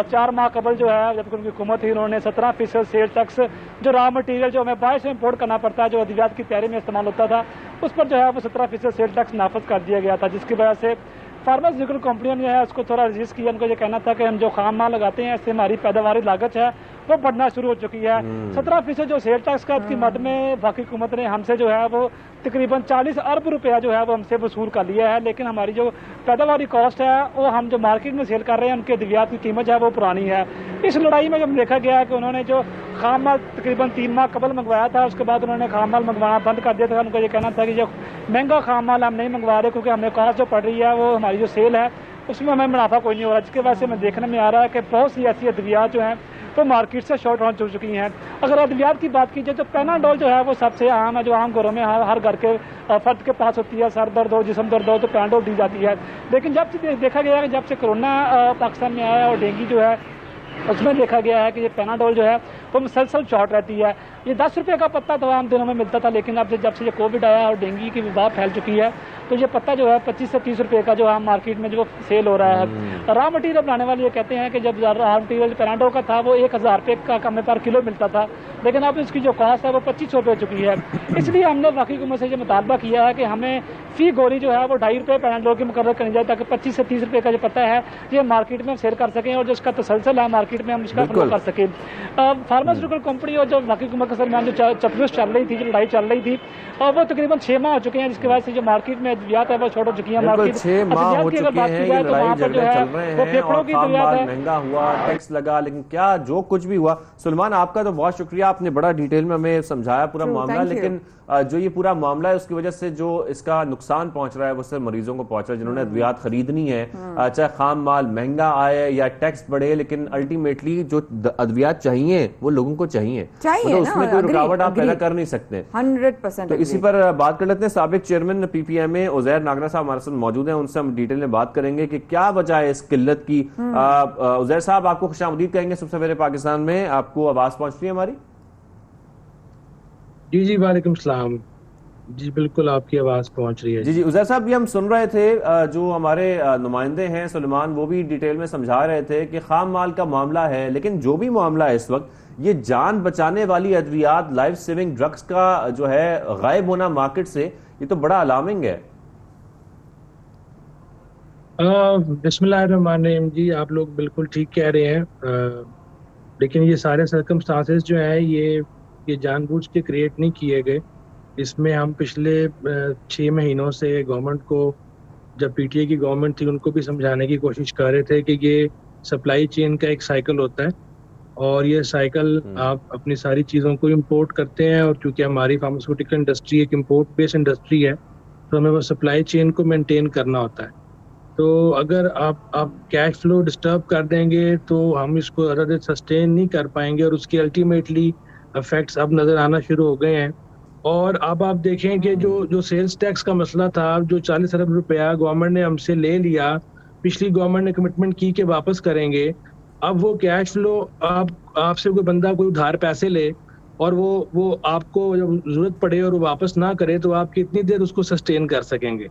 4 माह कबल जो है जब उनकी हुकूमत थी, उन्होंने 17% सेल टैक्स जो रॉ मटीरियल जो हमें बाहर से इम्पोर्ट करना पड़ता है, जो अद्वियात की तैयारी में इस्तेमाल होता था, उस पर जो है वो 17% सेल टैक्स नाफज कर दिया गया था, जिसकी वजह से फार्मास्यूटिकल कंपनियों ने है उसको थोड़ा रजिस्ट किया। उनको ये कहना था कि हम जो खाम माल लगाते हैं इससे हमारी पैदावारी लागत है वो बढ़ना शुरू हो चुकी है। 17% जो सेल टैक्स का की मद में वफाकी हुकूमत ने हमसे जो है वो तकरीबन 40 अरब रुपया जो है वो हमसे वसूल कर लिया है। लेकिन हमारी जो पैदावारी कॉस्ट है वो हम जो मार्केट में सेल कर रहे हैं उनके अद्वियात की कीमत जो है वो पुरानी है। इस लड़ाई में जब देखा गया है कि उन्होंने जो खाम माल तकरीबन 3 माह कबल मंगवाया था, उसके बाद उन्होंने खाम माल मंगवाना बंद कर दिया था। उनको ये कहना था कि जो महंगा खाम माल हम नहीं मंगवा रहे क्योंकि हमें कॉस्ट जो पड़ रही है वो हमारी जो सेल है उसमें हमें मुनाफा कोई नहीं हो रहा, जिसकी वजह से हमें देखने में आ रहा है कि बहुत सी ऐसी अद्वियात जो हैं तो मार्केट से शॉर्ट हो चुकी हैं। अगर अद्वियात की बात की जाए तो पेनाडोल जो है वो सबसे आम है, जो आम घरों में हर घर के फर्द के पास होती है। सर दर्द हो, जिस्म दर्द हो तो पेनाडोल दी जाती है। लेकिन जब से देखा गया है कि जब से कोरोना पाकिस्तान में आया और डेंगू जो है उसमें देखा गया है कि ये पेनाडोल जो है वो मुसलसल शॉर्ट रहती है। ये 10 रुपये का पत्ता तो आम दिनों में मिलता था, लेकिन अब जब से ये कोविड आया और डेंगू की वबा फैल चुकी है तो ये पत्ता जो है 25 से 30 रुपये का जो आम मार्केट में जो सेल हो रहा है। रॉ मटीरियल बनाने वाले ये कहते हैं कि जब रॉ मटीरियल पेनाडोल का था वो 1000 रुपये का हमें पर किलो मिलता था, लेकिन अब इसकी जो कॉस्ट है वो 2500 रुपये हो चुकी है। इसलिए हमने वफाकी हुकूमत से ये मुतालबा किया है कि हमें फी गोली जो है वो 2.5 रुपये पेनाडोल की मुकर्रर करनी जाए, ताकि 25 से 30 रुपये का जो पता है ये मार्केट में सेल कर सकें और जो इसका तसलसल है मार्केट में हम इसका फ्लो कर सकें। फार्मास्यूटिकल कंपनी और जो वफाकी हुकूमत के दरमियान जो चतुर्थ चल रही थी, जो लड़ाई चल रही थी, और वो तकरीबन 6 माह हो चुके हैं, जिसकी वजह से जो मार्केट में अद्वियात है वो छोड़ हो चुकी है। मार्केट 6 माह हो चुके हैं, ये लड़ाई झगड़े चल रहे हैं और खाम माल महंगा हुआ, टैक्स लगा, लेकिन क्या जो कुछ भी हुआ। सुलेमान, आपका तो बहुत शुक्रिया, आपने बड़ा डिटेल में हमें समझाया पूरा मामला। लेकिन जो ये पूरा मामला है उसकी वजह से जो इसका नुकसान पहुंच रहा है वो सिर्फ मरीजों को पहुंच रहा है जिन्होंने अद्वियात खरीदनी है। चाहे खाम माल महंगा आए या टैक्स बढ़े, लेकिन अल्टीमेटली जो अद्वियात चाहिए वो लोगों को चाहिए, तो उसमें कोई रुकावट आप पैदा कर नहीं सकते। 100%। तो इसी पर बात कर लेते हैं। साबिक चेयरमैन PPMA उजैर नागरा साहब हमारे साथ मौजूद हैं, उनसे हम डिटेल में बात करेंगे कि क्या वजह है इस किल्लत की। उजैर साहब, आपको खुशामदीद कहेंगे सुबह सवेरे पाकिस्तान में, आपको आवाज पहुंच रही है हमारी? जी जी, वालेकुम सलाम। जी बिल्कुल, आपकी आवाज़ पहुंच रही है। जी जी, उजैर साहब, ये हम सुन रहे थे, जो हमारे नुमाइंदे हैं सुलेमान, वो भी डिटेल में समझा रहे थे कि खाम माल का मामला है, लेकिन जो भी मामला है इस वक्त ये जान बचाने वाली अद्वियात, लाइफ सेविंग ड्रग्स का जो है गायब होना मार्केट से, ये तो बड़ा अलार्मिंग है। बिस्मिल्लाहिर्रहमानिर्रहीम। जी, आप लोग बिल्कुल ठीक कह रहे हैं, लेकिन ये सारे सर्कमस्टांसेस जो है ये जानबूझ के क्रिएट नहीं किए गए। इसमें हम पिछले 6 महीनों से गवर्नमेंट को, जब PTA की गवर्नमेंट थी, उनको भी समझाने की कोशिश कर रहे थे कि ये सप्लाई चेन का एक साइकिल होता है और ये साइकिल आप अपनी सारी चीज़ों को इंपोर्ट करते हैं, और चूँकि हमारी फार्मास्यूटिकल इंडस्ट्री एक इंपोर्ट बेस्ड इंडस्ट्री है तो हमें वो सप्लाई चेन को मेंटेन करना होता है। तो अगर आप कैश फ्लो डिस्टर्ब कर देंगे तो हम इसको ज़्यादा देर सस्टेन नहीं कर पाएंगे और उसके अल्टीमेटली इफेक्ट्स अब नज़र आना शुरू हो गए हैं। और अब आप देखें कि जो सेल्स टैक्स का मसला था, जो 40 अरब रुपया गवर्नमेंट ने हमसे ले लिया, पिछली गवर्नमेंट ने कमिटमेंट की कि वापस करेंगे, अब वो कैश फ्लो आपसे कोई बंदा कोई उधार पैसे ले اور وہ آپ کو جب ضرورت پڑے اور وہ واپس نہ کرے تو آپ کتنی دیر اس کو سسٹین کر سکیں گے.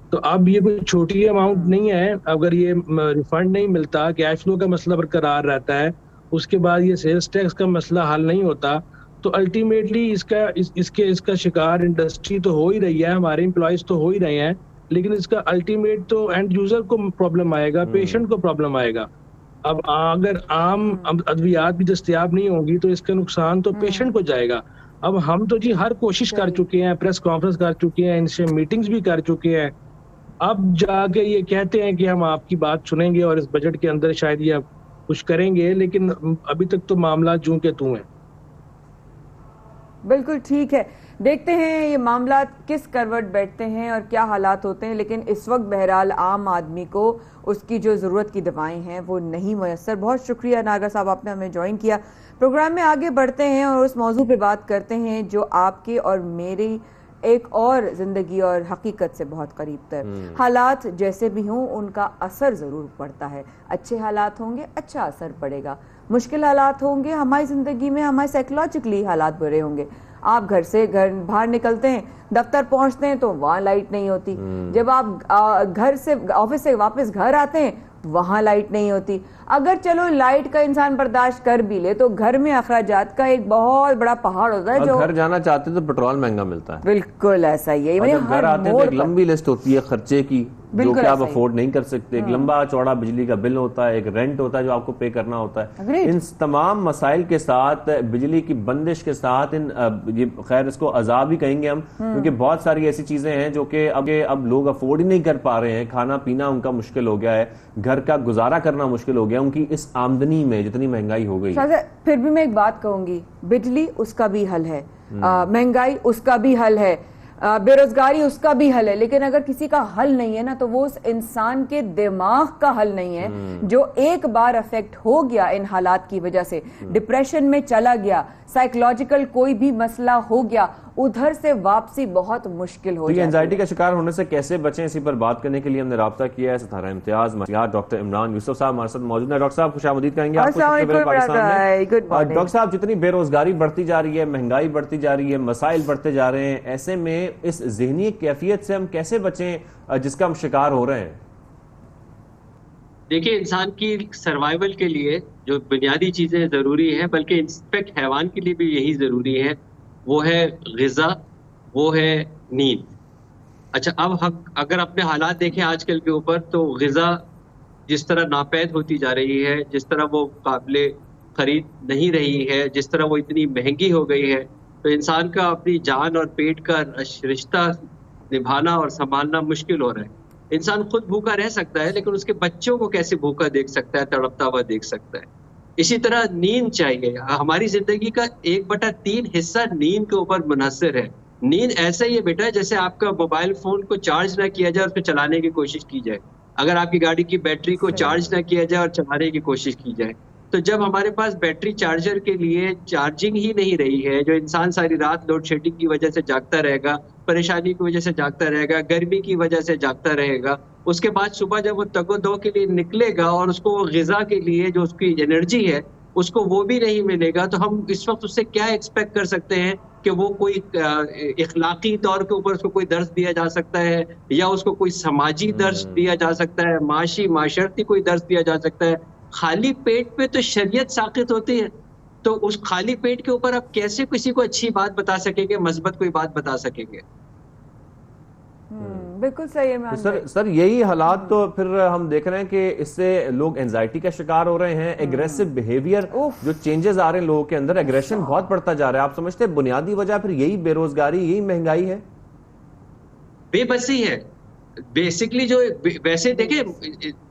تو اب یہ کوئی چھوٹی اماؤنٹ نہیں ہے. اگر یہ ریفنڈ نہیں ملتا, کیش فلو کا مسئلہ برقرار رہتا ہے, اس کے بعد یہ سیلز ٹیکس کا مسئلہ حل نہیں ہوتا, تو الٹیمیٹلی اس کا شکار انڈسٹری تو ہو ہی رہی ہے, ہمارے امپلائیز تو ہو ہی رہے ہیں, لیکن اس کا الٹیمیٹ تو اینڈ یوزر کو پرابلم آئے گا, پیشنٹ کو پرابلم آئے گا. اب اگر عام ادویات بھی دستیاب نہیں ہوں گی تو اس کا نقصان تو پیشنٹ کو جائے گا. اب ہم تو جی ہر کوشش کر چکے ہیں, پریس کانفرنس کر چکے ہیں, ان سے میٹنگز بھی کر چکے ہیں, اب جا کے یہ کہتے ہیں کہ ہم آپ کی بات سنیں گے اور اس بجٹ کے اندر شاید یہ کچھ کریں گے, لیکن ابھی تک تو معاملات جوں کے توں ہیں. بالکل ٹھیک ہے, دیکھتے ہیں یہ معاملات کس کروٹ بیٹھتے ہیں اور کیا حالات ہوتے ہیں, لیکن اس وقت بہرحال عام آدمی کو اس کی جو ضرورت کی دوائیں ہیں وہ نہیں میسر. بہت شکریہ ناگر صاحب, آپ نے ہمیں جوائن کیا. پروگرام میں آگے بڑھتے ہیں اور اس موضوع پہ بات کرتے ہیں جو آپ کے اور میری ایک اور زندگی اور حقیقت سے بہت قریب تر. حالات جیسے بھی ہوں ان کا اثر ضرور پڑتا ہے. اچھے حالات ہوں گے اچھا اثر پڑے گا, مشکل حالات ہوں گے ہماری زندگی میں ہمارے سائیکولوجیکلی حالات برے ہوں گے. آپ گھر سے باہر نکلتے ہیں, دفتر پہنچتے ہیں تو وہاں لائٹ نہیں ہوتی, جب آپ گھر سے آفس سے واپس گھر آتے ہیں وہاں لائٹ نہیں ہوتی. اگر چلو لائٹ کا انسان برداشت کر بھی لے تو گھر میں اخراجات کا ایک بہت بڑا پہاڑ ہوتا ہے. جو گھر جانا چاہتے تو پیٹرول مہنگا ملتا ہے. بالکل ایسا ہی ہے. جب گھر آتے ہیں تو ایک لمبی لسٹ ہوتی ہے خرچے کی جو کہ آپ افورڈ نہیں کر سکتے. ایک لمبا چوڑا بجلی کا بل ہوتا ہے, ایک رینٹ ہوتا ہے جو آپ کو پے کرنا ہوتا ہے. ان تمام مسائل کے ساتھ, بجلی کی بندش کے ساتھ, خیر اس کو عذاب ہی کہیں گے ہم, کیونکہ بہت ساری ایسی چیزیں ہیں جو کہ اب لوگ افورڈ ہی نہیں کر پا رہے ہیں. کھانا پینا ان کا مشکل ہو گیا ہے, گھر کا گزارا کرنا مشکل ہو گیا ان کی اس آمدنی میں جتنی مہنگائی ہو گئی. پھر بھی میں ایک بات کہوں گی, بجلی اس کا بھی حل ہے, مہنگائی اس کا بھی حل ہے, بے روزگاری اس کا بھی حل ہے, لیکن اگر کسی کا حل نہیں ہے نا تو وہ اس انسان کے دماغ کا حل نہیں ہے جو ایک بار افیکٹ ہو گیا ان حالات کی وجہ سے, ڈپریشن میں چلا گیا, سائیکولوجیکل کوئی بھی مسئلہ ہو گیا, ادھر سے واپسی بہت مشکل ہو جاتی ہے. انزائٹی کا شکار ہونے سے کیسے بچیں, اسی پر بات کرنے کے لیے ہم نے رابطہ کیا ہے ستارہ امتیاز ڈاکٹر عمران یوسف صاحب ہمارے ساتھ موجود ہیں. ڈاکٹر صاحب خوش آمدید کہیں گے آپ کو پاکستان میں. ڈاکٹر صاحب جتنی بے روزگاری بڑھتی جا رہی ہے, مہنگائی بڑھتی جا رہی ہے, مسائل بڑھتے جا رہے ہیں, ایسے میں اس ذہنی کیفیت سے ہم کیسے بچیں جس کا ہم شکار ہو رہے ہیں؟ دیکھیں, انسان کی سروائیول کے لیے جو بنیادی چیزیں ضروری ہیں, بلکہ انفیکٹ حیوان کے لیے بھی یہی ضروری ہے, وہ ہے غذا, وہ ہے نیند. اچھا, اب اگر اپنے حالات دیکھیں آج کل کے اوپر, تو غذا جس طرح ناپید ہوتی جا رہی ہے, جس طرح وہ قابل خرید نہیں رہی ہے, جس طرح وہ اتنی مہنگی ہو گئی ہے, تو انسان کا اپنی جان اور پیٹ کا رشتہ نبھانا اور سنبھالنا مشکل ہو رہا ہے. انسان خود بھوکا رہ سکتا ہے, لیکن اس کے بچوں کو کیسے بھوکا دیکھ سکتا ہے, تڑپتا ہوا دیکھ سکتا ہے. اسی طرح نیند چاہیے. ہماری زندگی کا 1/3 حصہ نیند کے اوپر منحصر ہے. نیند ایسا ہی ہے بیٹا جیسے آپ کا موبائل فون کو چارج نہ کیا جائے, اس کو چلانے کی کوشش کی جائے. اگر آپ کی گاڑی کی بیٹری کو چارج نہ کیا جائے اور چلانے کی کوشش کی جائے, تو جب ہمارے پاس بیٹری چارجر کے لیے چارجنگ ہی نہیں رہی ہے, جو انسان ساری رات لوڈ شیڈنگ کی وجہ سے جاگتا رہے گا, پریشانی کی وجہ سے جاگتا رہے گا, گرمی کی وجہ سے جاگتا رہے گا, اس کے بعد صبح جب وہ تگ و دو کے لیے نکلے گا اور اس کو غذا کے لیے جو اس کی انرجی ہے اس کو وہ بھی نہیں ملے گا, تو ہم اس وقت اس سے کیا ایکسپیکٹ کر سکتے ہیں کہ وہ کوئی اخلاقی طور کے اوپر اس کو کوئی درس دیا جا سکتا ہے, یا اس کو کوئی سماجی درس دیا جا سکتا ہے, معاشرتی کوئی درس دیا جا سکتا ہے. خالی پیٹ پہ تو شریعت ساقط ہوتی ہے, تو اس خالی پیٹ کے اوپر آپ کیسے کسی کو اچھی بات بتا سکیں گے, مثبت کوئی بات بتا سکیں گے؟ بالکل صحیح ہے سر یہی حالات تو پھر ہم دیکھ رہے ہیں کہ اس سے لوگ انزائٹی کا شکار ہو رہے ہیں. ایگریسو بیہیویئر جو چینجز آ رہے ہیں لوگوں کے اندر, ایگریشن بہت بڑھتا جا رہا ہے. آپ سمجھتے ہیں بنیادی وجہ پھر یہی بے روزگاری, یہی مہنگائی ہے, بے بسی ہے بیسکلی. جو ویسے دیکھیں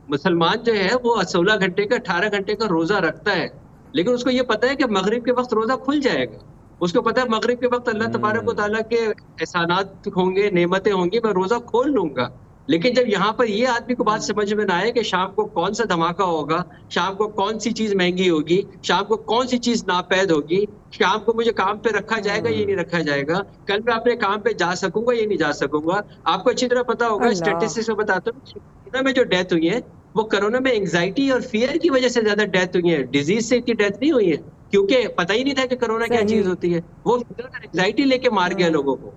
مسلمان جو ہے وہ 16 گھنٹے کا 18 گھنٹے کا روزہ رکھتا ہے, لیکن اس کو یہ پتا ہے کہ مغرب کے وقت روزہ کھل جائے گا. اس کو پتا ہے مغرب کے وقت اللہ تبارک و تعالیٰ کے احسانات ہوں گے, نعمتیں ہوں گی, میں روزہ کھول لوں گا. لیکن جب یہاں پر یہ آدمی کو بات سمجھ میں نہ آئے کہ شام کو کون سا دھماکہ ہوگا, شام کو کون سی چیز مہنگی ہوگی, شام کو کون سی چیز ناپید ہوگی, شام کو مجھے کام پہ رکھا جائے گا یہ نہیں رکھا جائے گا, کل میں اپنے کام پہ جا سکوں گا یہ نہیں جا سکوں گا. آپ کو اچھی طرح پتا ہوگا, اسٹیٹسٹکس میں بتاتا ہوں, میں جو ڈیتھ ہوئی ہے وہ کرونا میں انگزائٹی اور فیئر کی وجہ سے زیادہ ڈیتھ ہوئی ہے, ڈیزیز سے اتنی ڈیتھ نہیں ہوئی ہے, کیونکہ پتہ ہی نہیں تھا کہ کرونا کیا چیز ہوتی ہے. وہ انگزائٹی لے کے مار گیا لوگوں کو.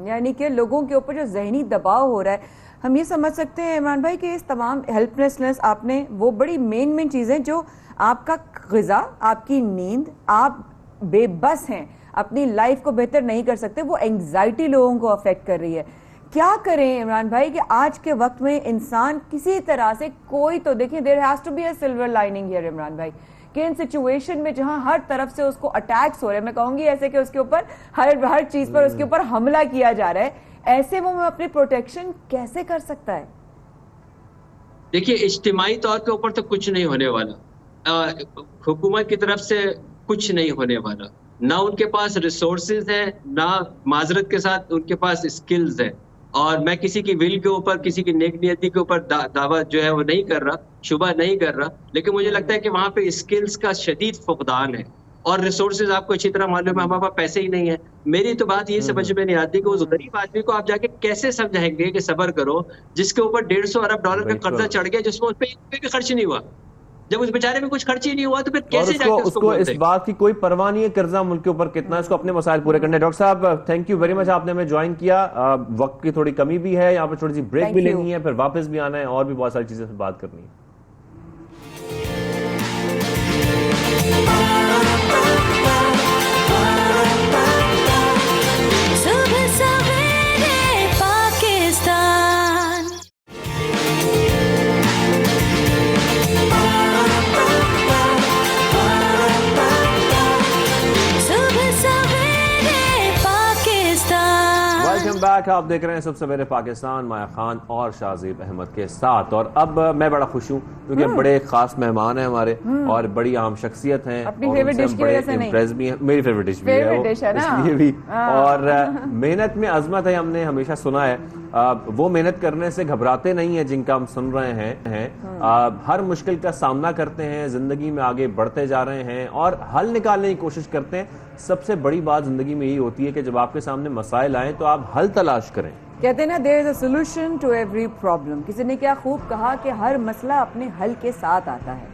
یعنی کہ لوگوں کے اوپر جو ذہنی دباؤ ہو رہا ہے, ہم یہ سمجھ سکتے ہیں عمران بھائی کہ اس تمام ہیلپ لیسنس, آپ نے وہ بڑی مین چیزیں جو آپ کا غذا, آپ کی نیند, آپ بے بس ہیں, اپنی لائف کو بہتر نہیں کر سکتے, وہ انگزائٹی لوگوں کو افیکٹ کر رہی ہے. کیا کریں عمران بھائی کہ آج کے وقت میں انسان کسی طرح سے کوئی تو دیکھیں, there has to be a silver lining here Imran بھائی, کہ ان سچویشن میں جہاں ہر طرف سے اس کو اٹیکس ہو رہے ہیں, میں کہوں گی ایسے کہ اس کے اوپر ہر چیز پر اس کے اوپر حملہ کیا جا رہا ہے, ایسے وہ اپنی پروٹیکشن کیسے کر سکتا ہے؟ دیکھیے اجتماعی طور کے اوپر تو کچھ نہیں ہونے والا, حکومت کی طرف سے کچھ نہیں ہونے والا, نہ ان کے پاس ریسورسز ہیں, نہ معذرت کے ساتھ ان کے پاس اسکلز ہیں. اور میں کسی کی ول کے اوپر, کسی کی نیک نیتی کے اوپر دعویٰ جو ہے وہ نہیں کر رہا, شبہ نہیں کر رہا, لیکن مجھے لگتا ہے کہ وہاں پہ اسکلز کا شدید فقدان ہے, اور ریسورسز آپ کو اچھی طرح معلوم ہے ہمارے پاس پیسے ہی نہیں ہے. میری تو بات یہ سمجھ میں نہیں آتی کہ اس غریب آدمی کو آپ جا کے کیسے سمجھائیں گے کہ صبر کرو, جس کے اوپر $150 ارب کا قرضہ چڑھ گیا, جس میں اس پہ بھی خرچ نہیں ہوا. جب اس بیچارے میں کچھ خرچ ہی نہیں ہوا تو پھر کیسے جا کے اس کو اس بات کی کوئی پرواہ نہیں ہے قرضہ ملک کے اوپر کتنا, اس کو اپنے مسائل پورے کرنے. ڈاکٹر صاحب تھینک یو ویری مچ, آپ نے ہمیں جوائن کیا. وقت کی تھوڑی کمی بھی ہے, یہاں پہ تھوڑی سی بریک بھی لینی ہے, پھر واپس بھی آنا ہے, اور بھی بہت ساری چیزیں سے بات کرنی ہے. بیک, آپ دیکھ رہے ہیں صبح سویرے پاکستان, مایا خان اور شاہزیب احمد کے ساتھ. اور اب میں بڑا خوش ہوں کیونکہ بڑے خاص مہمان ہیں ہمارے, اور بڑی عام شخصیت ہیں, بڑے امپریس بھی ہیں. میری فیوریٹ ڈش بھی ہے اس لیے بھی, اور محنت میں عظمت ہے, ہم نے ہمیشہ سنا ہے. وہ محنت کرنے سے گھبراتے نہیں ہیں جن کا ہم سن رہے ہیں, ہر مشکل کا سامنا کرتے ہیں, زندگی میں آگے بڑھتے جا رہے ہیں اور حل نکالنے کی کوشش کرتے ہیں. سب سے بڑی بات زندگی میں یہی ہوتی ہے کہ جب آپ کے سامنے مسائل آئیں تو آپ حل تلاش کریں. کہتے ہیں نا there is a solution to every problem. کسی نے کیا خوب کہا کہ ہر مسئلہ اپنے حل کے ساتھ آتا ہے,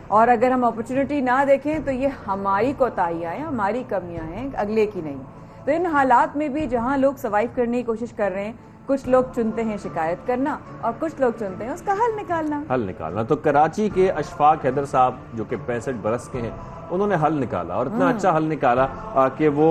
اور اگر ہم اپرچونٹی نہ دیکھیں تو یہ ہماری کوتاہیاں ہیں, ہماری کمیاں ہیں, اگلے کی نہیں. تو ان حالات میں بھی جہاں لوگ سروائیو کرنے کی کوشش کر رہے ہیں, کچھ لوگ چنتے ہیں شکایت کرنا اور کچھ لوگ چنتے ہیں اس کا حل نکالنا. تو کراچی کے اشفاق حیدر صاحب جو کہ 65 برس کے ہیں, انہوں نے حل نکالا, اور اتنا اچھا حل نکالا کہ وہ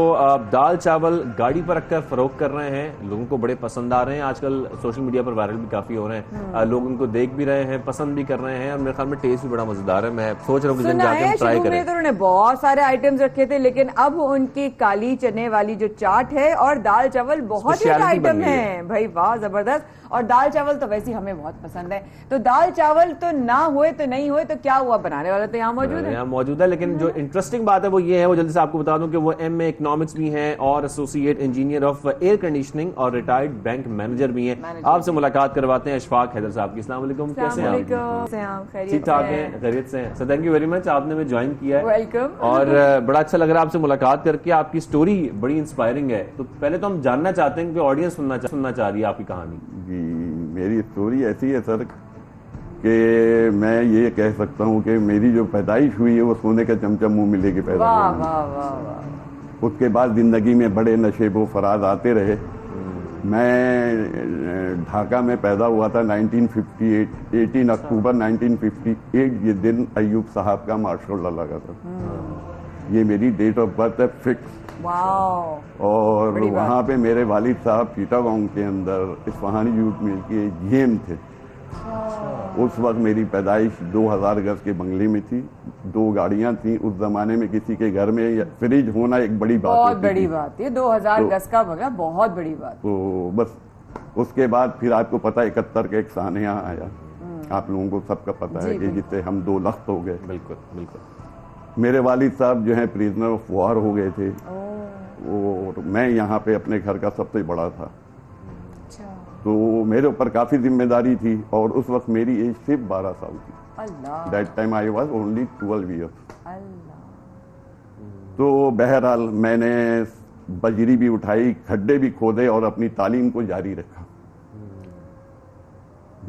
دال چاول گاڑی پر رکھ کر فروخت کر رہے ہیں. لوگوں کو بڑے پسند آ رہے ہیں, آج کل سوشل میڈیا پر وائرل بھی کافی ہو رہے ہیں, لوگ ان کو دیکھ بھی رہے ہیں, پسند بھی کر رہے ہیں, اور میرے خیال میں ٹیسٹ بھی بڑا مزیدار ہے. میں سوچ رہا ہوں کہ جا کے ہم ٹرائی کریں. انہوں نے بہت سارے آئٹمز رکھے تھے, لیکن اب ان کی کالی چنے والی جو چاٹ ہے اور دال چاول بہت ہی آئٹم ہیں بھائی, واہ زبردست. اور دال چاول تو ویسے ہمیں بہت پسند ہے, تو دال چاول تو نہ ہوئے تو نہیں ہوئے, تو کیا ہوا, بنانے والا تو یہاں موجود ہے. لیکن جو انٹرسٹنگ بات ہے وہ یہ ہے, وہ جلدی سے آپ کو بتا دوں کہ وہ ایم اے اکنامکس بھی ہیں اور associate engineer of air conditioning اور ریٹائرڈ بینک مینیجر بھی ہیں. آپ سے ملاقات کرواتے ہیں اشفاق حیدر صاحب کی. السلام علیکم, کیسے ہیں آپ؟ ٹھیک ٹھاک ہیں, خیریت سے ہیں؟ سو تھینک یو ویری مچ, آپ نے ہمیں جوائن کیا ہے, ویلکم. اور بڑا اچھا لگ رہا ہے آپ سے ملاقات کر کے. آپ کی سٹوری بڑی انسپائرنگ ہے, تو پہلے تو ہم جاننا چاہتے ہیں کہ آڈینس سننا چاہ رہی ہے آپ کی کہانی. جی میری سٹوری ایسی ہے سر کہ میں یہ کہہ سکتا ہوں کہ میری جو پیدائش ہوئی ہے وہ سونے کا چمچم منہ میں لے کے پیدا ہوئی. اس کے بعد زندگی میں بڑے نشیب و فراز آتے رہے. میں ڈھاکہ میں پیدا ہوا تھا 1958, 18 اکتوبر 1958. یہ دن ایوب صاحب کا ماشاء اللہ لگا تھا. یہ میری ڈیٹ آف برتھ ہے فکس. اور وہاں پہ میرے والد صاحب چیٹاگانگ کے اندر اصفہانی جوٹ مل کے جی ایم تھے. اس وقت میری پیدائش 2000 گز کے بنگلے میں تھی. 2 گاڑیاں تھیں. اس زمانے میں کسی کے گھر میں فریج ہونا ایک بڑی بات ہے, بہت بڑی بات ہے. 2000 گز کا بنگلہ بہت بڑی بات. تو بس اس کے بعد پھر آپ کو پتا 71 کا ایک سانحہ آیا, آپ لوگوں کو سب کا پتا ہے کہ جس سے ہم 2 لخت ہو گئے. بالکل بالکل. میرے والد صاحب جو ہیں پریزنر آف وار ہو گئے تھے, اور میں یہاں پہ اپنے گھر کا سب سے بڑا تھا. تو میرے اوپر کافی ذمہ داری تھی, اور اس وقت میری ایج صرف 12 سال تھی. That time I was only 12 years. تو بہرحال میں نے بجری بھی اٹھائی, کھڈے بھی کھودے, اور اپنی تعلیم کو جاری رکھا.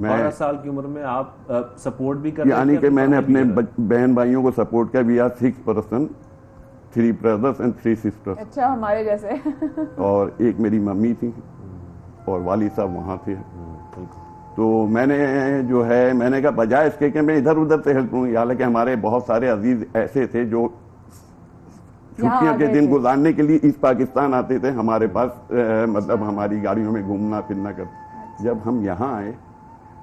12 साल की उम्र में आप सपोर्ट भी कर रहे थे? यानी कि मैंने अपने बहन भाइयों को सपोर्ट किया। We are 6 person, 3 brothers and 3 sisters. अच्छा, हमारे जैसे। और एक मेरी मम्मी थी और वालिद साहब वहाँ थे। तो मैंने जो है, मैंने कहा बजाय इसके कि मैं इधर उधर से हेल्प करूँ, हालांकि हमारे बहुत सारे अजीज ऐसे थे जो छुट्टियों के दिन गुजारने के लिए ईस्ट पाकिस्तान आते थे हमारे पास, मतलब हमारी गाड़ियों में घूमना फिरना कर। जब हम यहाँ आए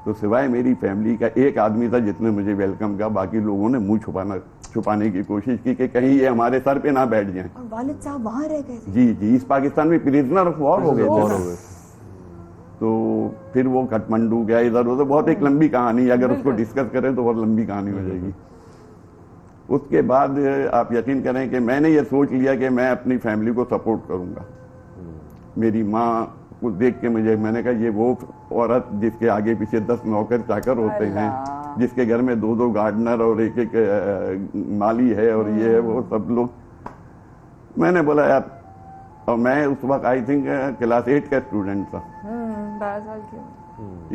तो सिवाय मेरी फैमिली का एक आदमी था जिसने मुझे वेलकम किया, बाकी लोगों ने मुंह छुपाने की कोशिश की कि कहीं ये हमारे सर पे ना बैठ जाएं। और वालिद साहब वहाँ रह गए थे? जी जी, ईस्ट पाकिस्तान में प्रिजनर ऑफ वॉर हो गए थे। तो फिर वो काठमांडू गया, इधर उधर, बहुत एक लंबी कहानी, अगर उसको डिस्कस करें तो बहुत लंबी कहानी हो जाएगी। उसके बाद आप यकीन करें कि मैंने ये सोच लिया कि मैं अपनी फैमिली को सपोर्ट करूंगा। मेरी माँ को देख के मैंने कहा ये वो औरत जिसके आगे पीछे 10 नौकर चाकर होते हैं, जिसके घर में 2-2 गार्डनर और एक माली है और ये है वो सब लोग। मैंने बोला यार, और मैं उस वक्त आई थिंक क्लास 8 का स्टूडेंट था। 12 साल की।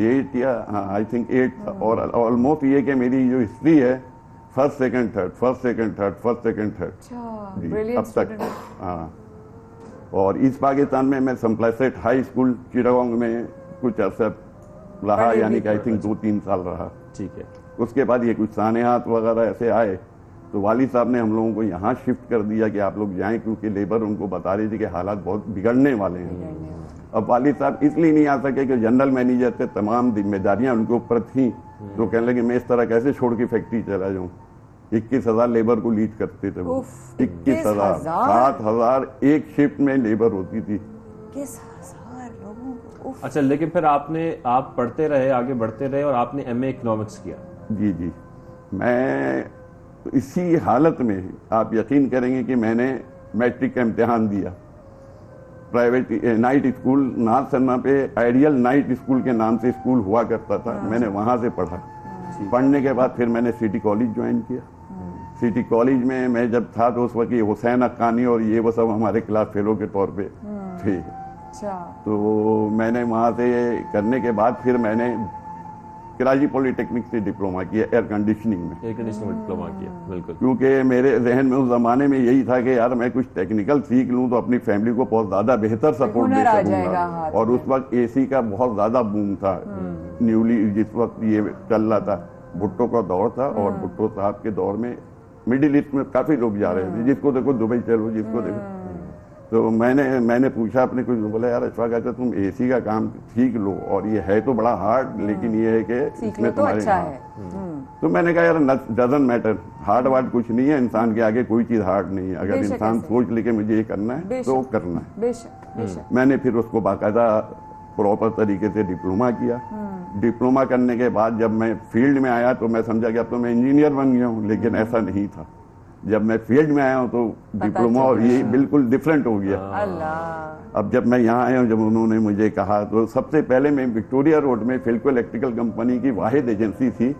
8 या हाँ आई थिंक 8 था। और ऑलमोस्ट ये कि मेरी जो हिस्ट्री है फर्स्ट सेकंड थर्ड अब तक। हाँ, और ईस्ट पाकिस्तान में मैं सम्प्लाइसेट हाई स्कूल चिटागोंग में कुछ अर्सा रहा, यानी कि आई थिंक 2-3 साल रहा। ठीक है। उसके बाद ये कुछ सानेहात वगैरह ऐसे आए तो वालिद साहब ने हम लोगों को यहाँ शिफ्ट कर दिया कि आप लोग जाएं, क्योंकि लेबर उनको बता रही थी कि हालात बहुत बिगड़ने वाले हैं। अब वालिद साहब इसलिए नहीं आ सके कि जनरल मैनेजर थे, तमाम जिम्मेदारियां उनके ऊपर थी, तो कहने लगे मैं इस तरह कैसे छोड़ के फैक्ट्री चला जाऊं। 21,000 लेबर को लीड करते थे वो। 21,000, 7,000 एक शिफ्ट में लेबर होती थी। 21,000 लोगों को। अच्छा, लेकिन फिर आप पढ़ते रहे, आगे बढ़ते रहे और आपने MA इकोनॉमिक्स किया? जी जी, मैं इसी हालत में आप यकीन करेंगे कि मैंने मैट्रिक का इम्तिहान दिया। प्राइवेट नाइट स्कूल नाथ सन्ना पे आइडियल नाइट स्कूल के नाम से स्कूल हुआ करता था, मैंने वहाँ से पढ़ा। पढ़ने के बाद फिर मैंने सिटी कॉलेज ज्वाइन किया। सिटी कॉलेज में मैं जब था तो उस वक्त ये हुसैन अक्कानी और ये वो सब हमारे क्लास फेलो के तौर पे थे। तो मैंने वहाँ से करने के बाद फिर मैंने कराची पॉलिटेक्निक से डिप्लोमा किया एयर कंडीशनिंग में। एयर कंडीशनिंग में डिप्लोमा किया, बिल्कुल। क्योंकि मेरे जहन में उस जमाने में यही था कि यार मैं कुछ टेक्निकल सीख लूं तो अपनी फैमिली को बहुत ज्यादा बेहतर सपोर्ट दे सकूंगा। और उस वक्त AC का बहुत ज्यादा बूम था, न्यूली जिस वक्त ये चल रहा था, भुट्टो का दौर था, और भुट्टो साहब के दौर में मिडिल ईस्ट में काफी लोग जा रहे थे, जिसको देखो दुबई चलो, जिसको देखो। तो मैंने पूछा अपने कुछ, बोला यार अशफाक अच्छा तुम AC का काम सीख लो, और ये है तो बड़ा हार्ड, लेकिन ये है कि इसमें तुम्हारे अच्छा है। तो मैंने कहा यार डजंट मैटर, हार्ड वार्ड कुछ नहीं है, इंसान के आगे कोई चीज हार्ड नहीं है। अगर इंसान सोच ले कि मुझे ये करना है तो करना है। मैंने फिर उसको बाकायदा प्रॉपर तरीके से डिप्लोमा किया। डिप्लोमा करने के बाद जब मैं फील्ड में आया तो मैं समझा कि अब तो मैं इंजीनियर बन गया हूँ, लेकिन ऐसा नहीं था। जब मैं फील्ड में आया हूँ तो डिप्लोमा और ये बिल्कुल डिफरेंट हो गया। अब जब मैं यहाँ आया हूँ, जब उन्होंने मुझे कहा, तो सबसे पहले मैं विक्टोरिया रोड में फिल्को इलेक्ट्रिकल कंपनी की वाहिद एजेंसी थी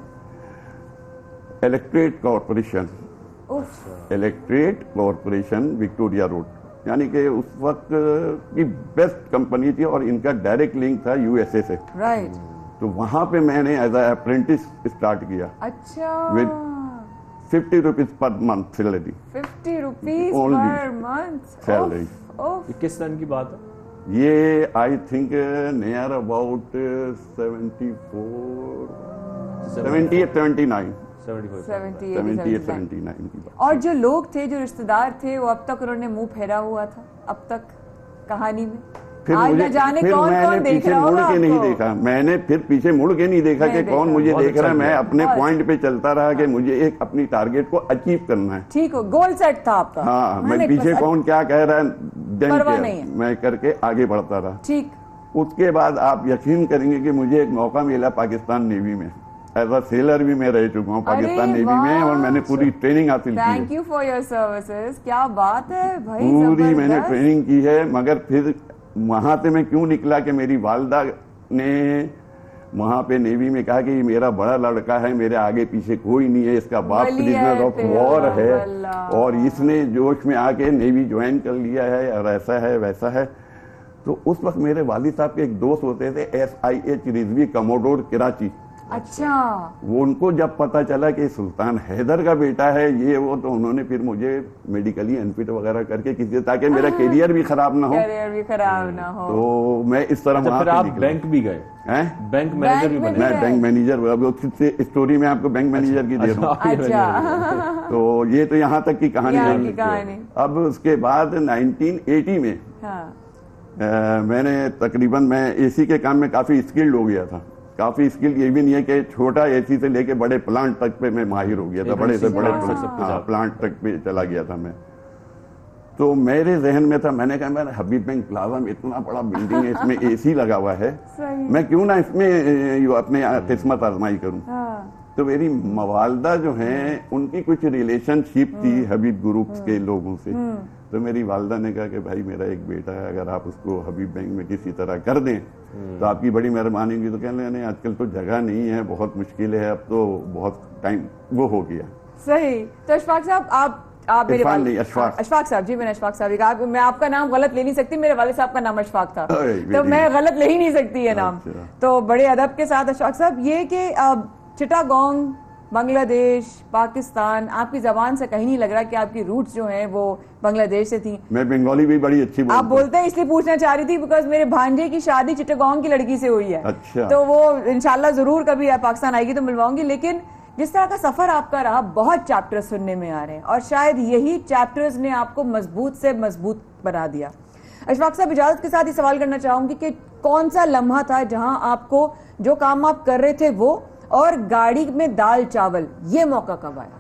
इलेक्ट्रेट कॉरपोरेशन विक्टोरिया रोड, यानी कि उस वक्त की बेस्ट कंपनी थी और इनका डायरेक्ट लिंक था USA से। राइट। तो वहां पे मैंने एज ए अप्रेंटिस स्टार्ट किया। अच्छा। With 50 rupees per month salary. 50 rupees per month salary. किस सन की बात है ये? आई थिंक नियर अबाउट 78-79 की बात। और जो लोग थे, जो रिश्तेदार थे, वो अब तक उन्होंने मुंह फेरा हुआ था अब तक कहानी में। फिर आज मुझे न जाने फिर कौन मैंने कौन देख पीछे रहा मुड़ होगा के नहीं आपको। देखा, मैंने फिर पीछे मुड़ के नहीं देखा कि कौन मुझे देख रहा है। मैं अपने पॉइंट पे चलता रहा कि मुझे एक अपनी टारगेट को अचीव करना है। ठीक हो, गोल सेट था आपका। हाँ, मैं पीछे कौन क्या कह रहा है मैं करके आगे बढ़ता रहा। ठीक। उसके बाद आप यकीन करेंगे कि मुझे एक मौका मिला पाकिस्तान नेवी में। एज अ सेलर भी मैं रह चुका हूँ पाकिस्तान नेवी में, और मैंने पूरी ट्रेनिंग हासिल की है। Thank you for your services. क्या बात है भाई, पूरी मैंने ट्रेनिंग की है। मगर फिर वहां से मैं क्यों निकला कि मेरी वालदा ने वहां पे नेवी में कहा कि ये मेरा बड़ा लड़का है, मेरे आगे पीछे कोई नहीं है, इसका बाप प्रिजनर ऑफ वॉर है और इसने जोश में आके नेवी ज्वाइन कर लिया है, और ऐसा है वैसा है। तो उस वक्त मेरे वालिद साहब के एक दोस्त होते थे SIH रिजवी कमोडोर कराची। अच्छा, वो उनको जब पता चला कि सुल्तान हैदर का बेटा है ये वो, तो उन्होंने फिर मुझे मेडिकली अनफिट वगैरह करके किसी, ताकि मेरा करियर भी खराब ना हो, तो मैं इस तरह फिर आप बैंक भी गए हैं? बैंक मैनेजर भी बने? मैं बैंक मैनेजर, स्टोरी में आपको बैंक मैनेजर की दे रहा हूँ। तो ये तो यहाँ तक की कहानी। अब उसके बाद 1980 में मैंने तकरीबन, मैं AC के काम में काफी स्किल्ड हो गया था। काफी स्किल ये भी नहीं है कि छोटा AC से लेके बड़े प्लांट तक पे मैं माहिर हो गया था, बड़े से बड़े प्लांट तक पे चला गया था मैं। तो मेरे जहन में था, मैंने कहा मैं हबीब बैंक प्लाजा में इतना बड़ा बिल्डिंग है, इसमें AC लगा हुआ है, मैं क्यों ना इसमें अपने किस्मत आजमाई करूं। तो मेरी मवालदा जो हैं उनकी कुछ रिलेशनशिप थी हबीब ग्रुप्स के लोगों से। तो मेरी वालदा ने कहा कि भाई मेरा एक बेटा है, अगर आप उसको हबीब बैंक में किसी तरह कर दें तो आपकी बड़ी मेहरबानी होगी। तो कहने लगे नहीं आजकल तो जगह नहीं है, बहुत मुश्किल है, अब तो बहुत टाइम वो हो गया। सही। तो अशफाक साहब आप मेरे अशफाक साहब जी, मैंने अशफाक साहब कहा, मैं आपका नाम गलत ले नहीं सकती, मेरे वाले साहब का नाम अशफाक था, तो मैं गलत ले ही नहीं सकती है नाम। तो बड़े अदब के साथ अशफाक साहब, ये कि चिटागोंग, बांग्लादेश, पाकिस्तान, आपकी जबान से कहीं नहीं लग रहा कि आपकी रूट्स जो हैं वो बांग्लादेश से थी। मैं बंगाली भी बड़ी अच्छी आप बोलते हैं, इसलिए पूछना चाह रही थी बिकॉज मेरे भांजे की शादी चिटागोंग की लड़की से हुई है। अच्छा। तो वो इंशाल्लाह जरूर कभी पाकिस्तान आएगी तो मिलवाऊंगी। लेकिन जिस तरह का सफर आपका रहा, बहुत चैप्टर्स सुनने में आ रहे हैं और शायद यही चैप्टर्स ने आपको मजबूत से मजबूत बना दिया। अशफाक साहब, इजाजत के साथ ही सवाल करना चाहूंगी कि कौन सा लम्हा था जहां आपको जो काम आप कर रहे थे वो, और गाड़ी में दाल चावल, ये मौका कब आया?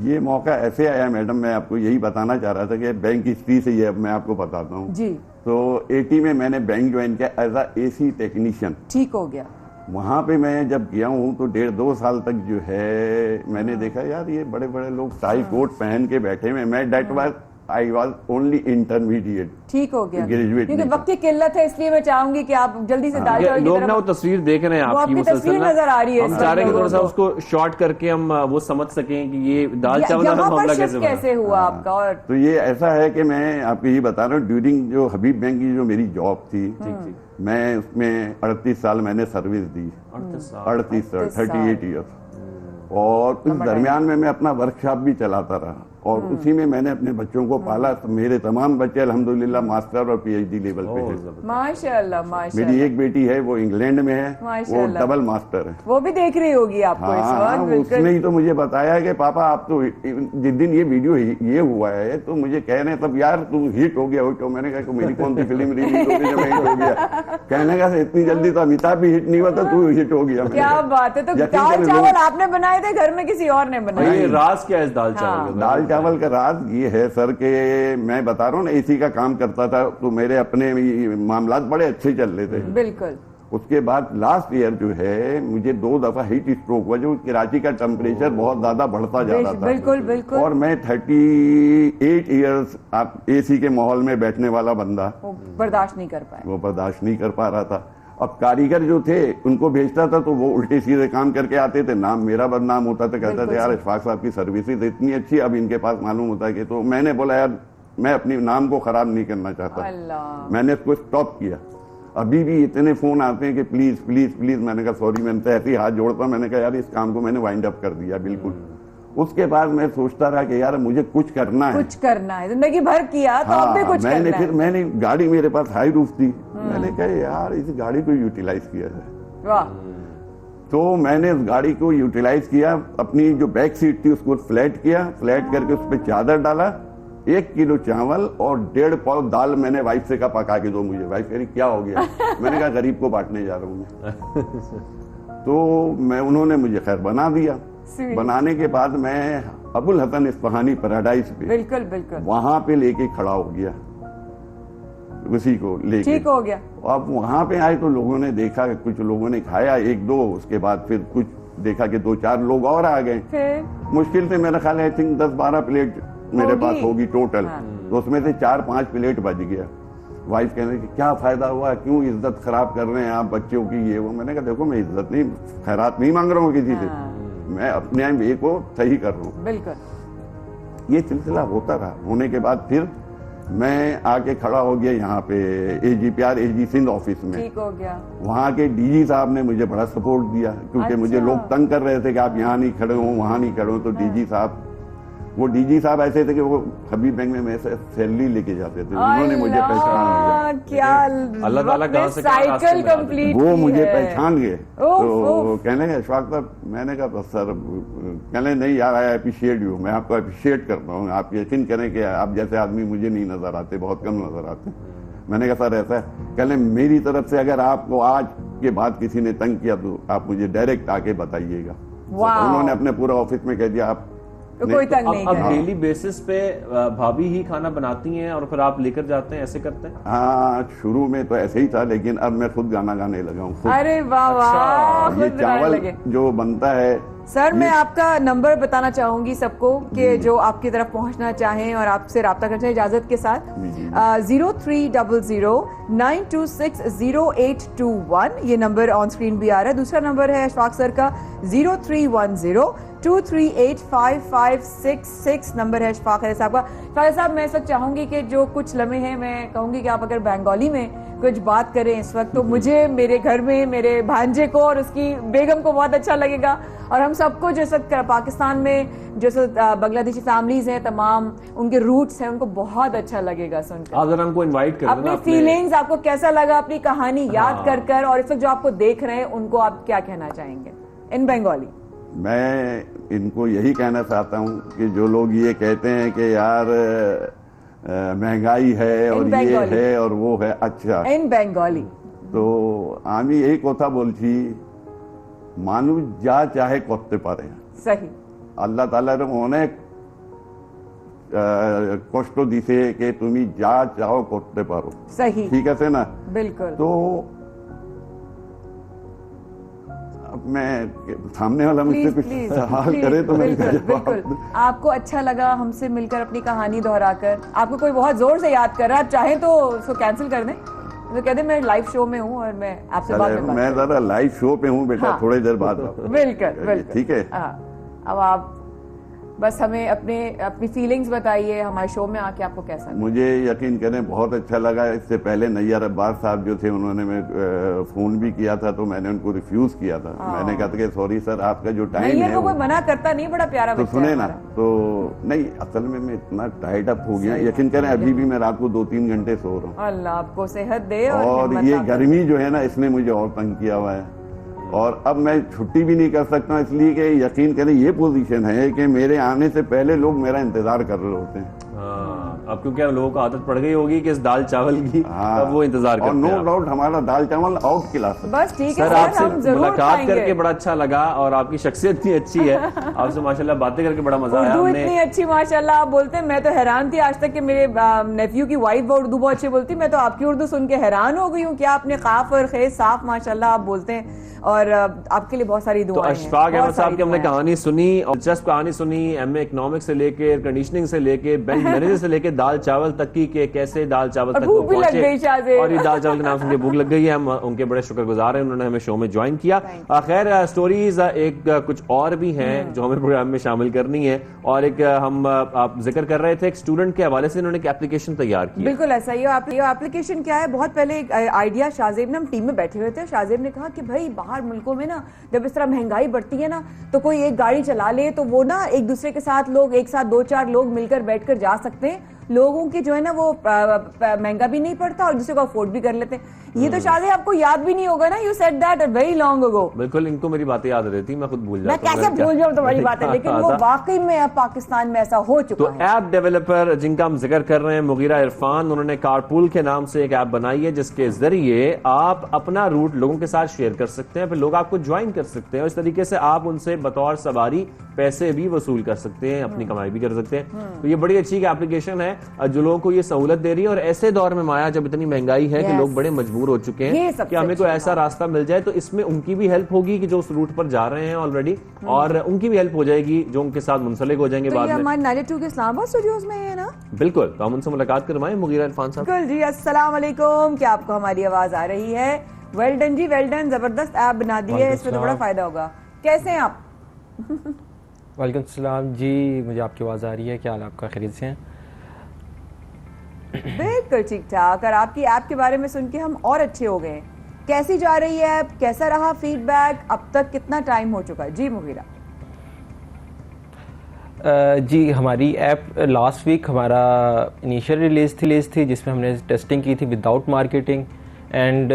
ये मौका ऐसे आया मैडम, मैं आपको यही बताना चाह रहा था कि बैंक हिस्ट्री से ये अब मैं आपको बताता हूँ जी। तो 80 में मैंने बैंक ज्वाइन किया एज अ AC टेक्नीशियन। ठीक हो गया। वहां पे मैं जब गया हूँ तो 1.5-2 साल तक जो है मैंने देखा यार ये बड़े बड़े लोग टाई कोट पहन के बैठे हुए, मैं आई वॉज ओनली इंटरमीडिएट। ठीक हो गया, ग्रेजुएट, क्योंकि वक्त की किल्लत है, इसलिए मैं चाहूंगी कि आप जल्दी से दाल चावल लोग ना वो तस्वीर देख रहे हैं आपकी तस्वीर नजर आ रही है, हम चाह रहे हैं कि थोड़ा सा उसको शॉर्ट करके हम वो समझ सकें कि ये दाल चावल का मामला कैसे हुआ आपका। और तो ये ऐसा है कि मैं आपको ये बता रहा हूँ, ड्यूरिंग जो हबीब बैंक की जो मेरी जॉब थी, मैं उसमें 38 साल मैंने सर्विस दी, 38 ईयर्स, और उस दरमियान में मैं अपना वर्कशॉप भी चलाता रहा और उसी में मैंने अपने बच्चों को पाला। तो मेरे तमाम बच्चे अल्हम्दुलिल्लाह मास्टर और PhD लेवल पे हैं। माशाल्लाह माशाल्लाह। मेरी एक बेटी है वो इंग्लैंड में है, वो डबल मास्टर है, वो भी देख रही होगी आपको इस वक्त। उसने ही तो मुझे बताया कि पापा आप तो जिस दिन ये वीडियो ये हुआ है तो मुझे कह रहे तब यार तू हिट हो गया। तो मैंने कहा मेरी कौन सी फिल्म रिलीज हो गई जब मैं हिट हो गया? कहने का इतनी जल्दी तो अमिताभ भी हिट नहीं हुआ था, तू हिट हो गया। क्या बात है। तो दाल चावल आपने बनाए थे घर में, किसी और ने बनाए? राज क्या है दाल चावल? दाल चावल का राज ये है सर के मैं बता रहा हूँ ना, AC का काम करता था तो मेरे अपने मामलात बड़े अच्छे चल रहे थे। बिल्कुल। उसके बाद लास्ट ईयर जो है मुझे 2 दफा हीट स्ट्रोक हुआ, जो कराची का टेम्परेचर बहुत ज्यादा बढ़ता जा रहा था। बिल्कुल बिल्कुल। और मैं 38 ईयर्स आप AC के माहौल में बैठने वाला बंदा बर्दाश्त नहीं कर पाया, वो बर्दाश्त नहीं कर पा रहा था। अब कारीगर जो थे उनको भेजता था तो वो उल्टे सीधे काम करके आते थे, नाम मेरा बदनाम होता था, कहता था यार अशफाक साहब की सर्विसेज इतनी अच्छी, अब इनके पास मालूम होता है कि। तो मैंने बोला यार मैं अपने नाम को खराब नहीं करना चाहता, मैंने उसको स्टॉप किया। अभी भी इतने फोन आते हैं कि प्लीज प्लीज प्लीज, मैंने कहा सॉरी, मैंने तो ऐसे ही हाथ जोड़ता, मैंने कहा यार इस काम को मैंने वाइंड अप कर दिया बिल्कुल। उसके बाद मैं सोचता रहा कि यार मुझे कुछ करना है, कुछ करना है, जिंदगी भर किया तो अब भी कुछ करना है। फिर मैंने गाड़ी, मेरे पास हाई रूफ थी, मैंने कहा यार इस गाड़ी को यूटिलाइज किया जाए। वाह। तो मैंने उस गाड़ी को यूटिलाइज किया, अपनी जो बैक सीट थी उसको फ्लैट किया, फ्लैट करके उस पर चादर डाला, 1 किलो चावल और 1.5 पाव दाल मैंने वाइफ से कहा पका के दो मुझे। वाइफ कह रही क्या हो गया? मैंने कहा गरीब को बांटने जा रहा हूँ मैं। तो उन्होंने मुझे खैर बना दिया। बनाने के बाद मैं अबुल हसन इस्फहानी पैराडाइज पे, बिल्कुल बिल्कुल, वहां पे लेके खड़ा हो गया, उसी को लेके ठीक हो गया। अब वहां पे आए तो लोगों ने देखा, कुछ लोगों ने खाया 1-2, उसके बाद फिर कुछ देखा कि 2-4 लोग और आ गए। मुश्किल से मेरा ख्याल है आई थिंक 10-12 प्लेट मेरे पास होगी टोटल। तो उसमें से 4-5 प्लेट बच गया। वाइफ कहने की क्या फायदा हुआ, क्यों इज्जत खराब कर रहे हैं आप बच्चों की, ये वो। मैंने कहा देखो मैं इज्जत नहीं, खैरात नहीं मांग रहा हूँ किसी से, मैं अपने वे को सही कर रहा हूँ। बिल्कुल। ये सिलसिला होता रहा। होने के बाद फिर میں آ کے کھڑا ہو گیا یہاں پہ AGPR AG سندھ آفس میں. ٹھیک ہو گیا. وہاں کے DG صاحب نے مجھے بڑا سپورٹ دیا کیونکہ مجھے لوگ تنگ کر رہے تھے کہ آپ یہاں نہیں کھڑے ہوں وہاں نہیں کھڑے ہوں. تو DG صاحب, وہ DG صاحب ایسے تھے کہ وہ حبیب بینک میں سے سیلری لے کے جاتے تھے. انہوں نے مجھے پہچان لیا. اللہ تعالیٰ کہاں سے سائیکل کمپلیٹ وہ مجھے پہچان گئے. تو کہنے لگے اشفاق صاحب, میں نے کہا بس سر, کہنے لگے نہیں یار آئی اپریشیٹ یو, میں آپ کو اپریشیٹ کرتا ہوں. آپ یقین کریں کہ آپ جیسے آدمی مجھے نہیں نظر آتے, بہت کم نظر آتے. میں نے کہا سر ایسا ہے, کہنے میری طرف سے اگر آپ کو آج کے بعد کسی نے تنگ کیا تو آپ مجھے ڈائریکٹ آ کے بتائیے گا. انہوں نے اپنے پورا آفس میں کہہ دیا آپ کوئی تنگ نہیں. اب ڈیلی بیسس پہ بھابھی ہی کھانا بناتی ہیں اور پھر آپ لے کر جاتے ہیں, ایسے کرتے ہیں؟ ہاں شروع میں تو ایسے ہی تھا, لیکن اب میں خود گانا گانے لگا ہوں. ارے واہ واہ, یہ چاول جو بنتا ہے. سر میں آپ کا نمبر بتانا چاہوں گی سب کو کہ جو آپ کی طرف پہنچنا چاہیں اور آپ سے رابطہ کرنا چاہیں اجازت کے ساتھ. 0300-926-0821 یہ نمبر آن اسکرین بھی آ رہا ہے. دوسرا نمبر ہے اشفاق سر کا 0310-238-5566 نمبر ہے اشفاق صاحب کا. اشفاق صاحب میں اس وقت چاہوں گی کہ جو کچھ لمحے ہیں میں کہوں گی کہ آپ اگر بنگالی میں کچھ بات کریں اس وقت تو مجھے میرے گھر میں میرے بھانجے کو اور اس کی بیگم کو بہت اچھا لگے گا, اور ہم سب کو جو اس وقت پاکستان میں جو بنگلہ دیشی فیملیز ہیں تمام, ان کے روٹس ہیں, ان کو بہت اچھا لگے گا سن کر. آپ ذرا ہم کو انوائٹ کر دیں اپنی فیلنگز, آپ کو کیسا لگا اپنی کہانی یاد کر کر, اور اس وقت جو آپ کو دیکھ رہے ہیں ان کو آپ کیا کہنا چاہیں گے ان بنگالی؟ میں ان کو یہی کہنا چاہتا ہوں کہ جو لوگ یہ کہتے ہیں کہ یار مہنگائی ہے اور یہ ہے اور وہ ہے, اچھا ان بنگالی তো আমি এই কথা বলছি, মানুষ যা চাহে করতে পারে. আল্লাহ তাআলা অনেক কষ্ট দিছে যে তুমি যা চাও করতে পারো. ঠিক আছে না? বিলকুল. তো میں سامنے والا مجھ سے کچھ سوال کرے تو میں بالکل. آپ کو اچھا لگا ہم سے مل کر اپنی کہانی دہرا کر؟ آپ کو کوئی بہت زور سے یاد کر رہا ہے, آپ چاہیں تو اس کو کینسل کر دیں, تو کہہ دیں میں لائیو شو میں ہوں اور میں آپ سے بات کرتا ہوں. میں ذرا لائیو شو پہ ہوں بیٹا, تھوڑی دیر بعد. بالکل بالکل ٹھیک ہے. اب آپ بس ہمیں اپنی فیلنگز بتائیے ہمارے شو میں آ کے آپ کو کیسا لگا؟ مجھے یقین کریں بہت اچھا لگا. اس سے پہلے نیار عباس صاحب جو تھے انہوں نے میں فون بھی کیا تھا تو میں نے ان کو ریفیوز کیا تھا. میں نے کہا تھا کہ سوری سر آپ کا جو ٹائم ہے کوئی منع کرتا نہیں, بڑا پیارا تو سنیں نا. تو نہیں اصل میں اتنا ٹائٹ اپ ہو گیا, یقین کریں ابھی بھی میں رات کو 2-3 گھنٹے سو رہا ہوں. اللہ آپ کو صحت دے. اور یہ گرمی جو ہے نا اس نے مجھے اور تنگ کیا ہوا ہے, اور اب میں چھٹی بھی نہیں کر سکتا اس لیے کہ یقین کریں یہ پوزیشن ہے کہ میرے آنے سے پہلے لوگ میرا انتظار کر رہے ہوتے ہیں. اب کیونکہ لوگوں کو عادت پڑ گئی ہوگی کہ اس دال چاول کی, اب وہ انتظار کرتے ہیں. اور نو ڈاؤٹ ہمارا دال چاول آؤٹ کلاس. بس ٹھیک ہے سر, آپ سے ملاقات کر کے بڑا اچھا لگا اور آپ کی شخصیت اتنی اچھی ہے, آپ سے ماشاءاللہ باتیں کر کے بڑا مزہ آیا. اردو اتنی اچھی ماشاءاللہ آپ بولتے ہیں, میں تو حیران تھی آج تک کہ میرے نیفیو کی وائف وہ اردو بہت اچھی بولتی, میں تو آپ کی اردو سن کے حیران ہو گئی ہوں. کیا آپ نے قاف اور خے صاف ماشاءاللہ آپ بولتے ہیں, اور آپ کے لیے بہت ساری دعائیں ہیں. تو اشفاق احمد صاحب کی ہم نے کہانی سنی, اور دلچسپ کہانی سنی, ایم اے اکنامکس سے لے کے ایئر کنڈیشننگ سے لے کے بینک مینیجر سے لے کے دال چاول تک کی, کہ کیسے دال چاول تک وہ پہنچے, اور یہ دال چاول کے نام سن کے بھوک لگ گئی ہے. ہم ان کے بڑے شکر گزار ہیں, انہوں نے ہمیں شو میں جوائن کیا. خیر سٹوریز ایک کچھ اور بھی ہیں جو ہمیں پروگرام میں شامل کرنی ہے, اور ایک ہم آپ ذکر کر رہے تھے ایک اسٹوڈنٹ کے حوالے سے انہوں نے ایک اپلیکیشن تیار کی. بالکل ایسا ہی. یہ اپلیکیشن کیا ہے, بہت پہلے ایک آئیڈیا شاہزیب نے, ہم ٹیم میں بیٹھے ہوئے تھے, شاہزیب نے کہا کہ بھائی باہر ملکوں میں نا جب اس طرح مہنگائی بڑھتی ہے نا تو کوئی ایک گاڑی چلا لے تو وہ نا ایک دوسرے کے ساتھ لوگ ایک ساتھ 2-4 لوگ مل کر بیٹھ کر جا سکتے ہیں. لوگوں کی جو ہے نا وہ مہنگا بھی نہیں پڑتا اور دوسرے کو افورڈ بھی کر لیتے ہیں. یہ تو شاید آپ کو یاد بھی نہیں ہوگا نا, you said that very long اگو. بالکل, ان کو میری باتیں یاد رہتی, میں خود بھول جاتا ہوں. میں کیسے بھول جاؤں تمہاری باتیں, لیکن وہ واقعی میں اب پاکستان میں ایسا ہو چکا ہے. تو ایپ ڈیولپر جن کا ہم ذکر کر رہے ہیں مغیرہ عرفان, انہوں نے کارپول کے نام سے ایک ایپ بنائی ہے جس کے ذریعے آپ اپنا روٹ لوگوں کے ساتھ شیئر کر سکتے ہیں, پھر لوگ آپ کو جوائن کر سکتے ہیں, اور اس طریقے سے آپ ان سے بطور سواری پیسے بھی وصول کر سکتے ہیں, اپنی کمائی بھی کر سکتے ہیں. تو یہ بڑی اچھی ایپلیکیشن ہے جو لوگوں کو یہ سہولت دے رہی ہے, اور ایسے دور میں مایا جب اتنی مہنگائی ہے کہ لوگ بڑے مجبور ہو چکے ہیں کہ ہمیں کوئی ایسا راستہ مل جائے, تو اس میں ان کی بھی ہیلپ ہوگی کہ جو اس روٹ پر جا رہے ہیں آلریڈی, اور ان کی بھی ہیلپ ہو جائے گی جو ان کے ساتھ منسلک ہو جائیں گے بعد میں. ہمارے 92 کے اسلام آباد اسٹوڈیوز میں ہے نا. بالکل, تو ہم ان سے ملاقات کروائیں مغیرہ عرفان صاحب. بالکل جی, السلام علیکم. کیا آپ کو ہماری آواز آ رہی ہے؟ ویل ڈن جی, ویل ڈن, زبردست ایپ بنا دی ہے, اس میں تو بڑا فائدہ ہوگا. کیسے ہیں آپ؟ وعلیکم السلام جی, مجھے آپ کی آواز آ رہی ہے. کیا حال آپ کا, خیریت سے ہیں؟ بالकुल ठीक ठाक. और आपकी ऐप के बारे में सुन के हम और अच्छे हो गए. कैसी जा रही है ऐप, कैसा रहा फीडबैक, अब तक कितना टाइम हो चुका है? जी मुगीरा. जी हमारी ऐप लास्ट वीक हमारा इनिशियल रिलीज़ थी जिसमें हमने टेस्टिंग की थी without marketing and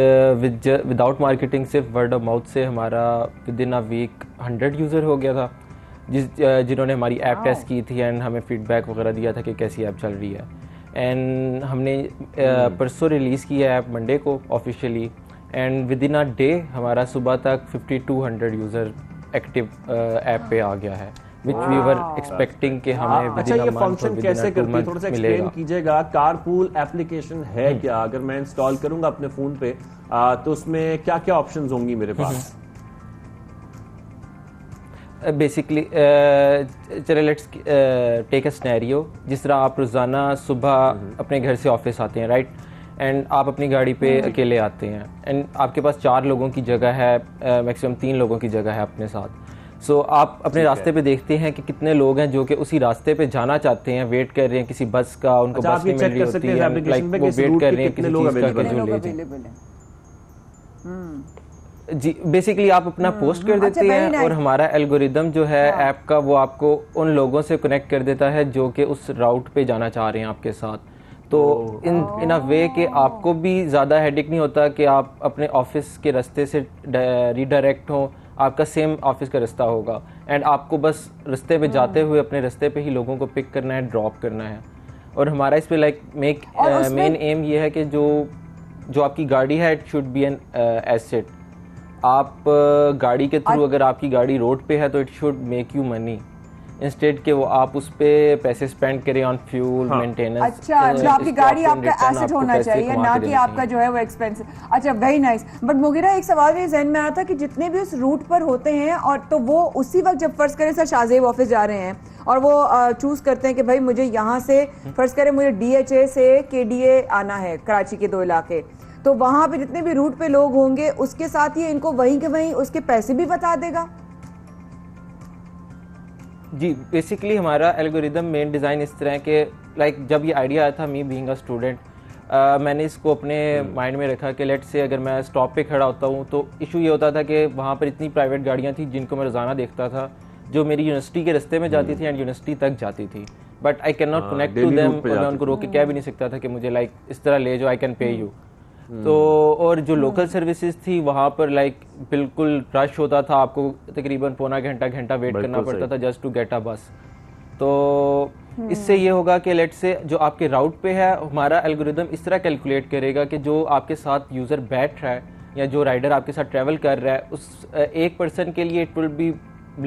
without marketing सिर्फ वर्ड ऑफ माउथ से हमारा within a week 100 user हो गया था जिन्होंने हमारी ऐप टेस्ट की थी एंड हमें फीडबैक वगैरह दिया था कि कैसी ऐप चल रही है. एंड हमने परसों रिलीज़ की है ऐप मंडे को officially and with in a day हमारा सुबह तक 5200 यूज़र एक्टिव ऐप पे आ गया है. which we were expecting कि हमें अच्छा ये फंक्शन कैसे करती है, थोड़ा सा एक्सप्लेन कीजिएगा. कारपूल एप्लीकेशन है क्या? अगर मैं इंस्टॉल करूंगा अपने फोन पे तो उसमें क्या क्या ऑप्शंस होंगी मेरे पास? बेसिकली चलिए लेट्स टेक अ सिनेरियो. जिस तरह आप रोज़ाना सुबह अपने घर से ऑफिस आते हैं राइट एंड आप अपनी गाड़ी पे अकेले आते हैं एंड आपके पास 4 लोगों की जगह है, मैक्सिमम 3 लोगों की जगह है अपने साथ. सो आप अपने रास्ते पे देखते हैं कि कितने लोग हैं जो कि उसी रास्ते पे जाना चाहते हैं, वेट कर रहे हैं किसी बस का, उनको बस नहीं मिल रही होती है, लाइक वो वेट कर रहे हैं किसी चीज़ का कि जो ले जाए. जी बेसिकली आप अपना पोस्ट कर देते हैं और हमारा एल्गोरिदम जो है ऐप का वो आपको उन लोगों से कनेक्ट कर देता है जो कि उस राउट पे जाना चाह रहे हैं आपके साथ. तो इन अ वे कि आपको भी ज़्यादा हेडेक नहीं होता कि आप अपने ऑफिस के रास्ते से रीडायरेक्ट हों, आपका सेम ऑफिस का रास्ता होगा एंड आपको बस रास्ते पे जाते हुए अपने रास्ते पे ही लोगों को पिक करना है, ड्रॉप करना है. और हमारा इस पे लाइक मेन एम ये है कि जो आपकी गाड़ी है it should be an asset. आप गाड़ी के थ्रू अगर आपकी गाड़ी रोड पे है तो it should make you money instead के वो आप उस पे पैसे स्पेंड करें ऑन फ्यूल मेंटेनेंस. अच्छा जो आपकी गाड़ी आपका एसेट होना चाहिए ना कि आपका जो है वो एक्सपेंसिव. अच्छा वेरी नाइस. बट मुगीरा एक सवाल मेरे ज़हन में आया था कि जितने भी उस रूट पर होते हैं और तो वो उसी वक्त जब फर्ज करें सर शाहजेब ऑफिस जा रहे हैं और वो चूज करते हैं कि भाई मुझे यहाँ से फर्ज करें मुझे DHA से KDA आना है कराची के 2 इलाके, तो वहाँ पे जितने भी रूट पे लोग होंगे उसके साथ ही इनको वहीं के वहीं उसके पैसे भी बता देगा. जी बेसिकली हमारा एल्गोरिदम मेन डिज़ाइन इस तरह है कि लाइक जब ये आइडिया आया था मी बीइंग अ स्टूडेंट मैंने इसको अपने माइंड में रखा कि लेट से अगर मैं स्टॉप पे खड़ा होता हूँ तो इशू ये होता था कि वहाँ पर इतनी प्राइवेट गाड़ियाँ थी जिनको मैं रोज़ाना देखता था जो मेरी यूनिवर्सिटी के रास्ते में जाती थी एंड यूनिवर्सिटी तक जाती थी, but I can not connect to them. मैं उनको रोक के कह भी नहीं सकता था कि मुझे लाइक इस तरह ले जाओ, आई कैन पे यू. तो और जो लोकल सर्विसेज थी वहाँ पर लाइक बिल्कुल रश होता था, आपको तकरीबन पौना घंटा वेट करना पड़ता था जस्ट टू गेट अ बस. तो इससे ये होगा कि लेट से जो आपके राउट पे है हमारा एल्गोरिदम इस तरह कैलकुलेट करेगा कि जो आपके साथ यूज़र बैठ रहा है या जो राइडर आपके साथ ट्रैवल कर रहा है उस एक पर्सन के लिए it will be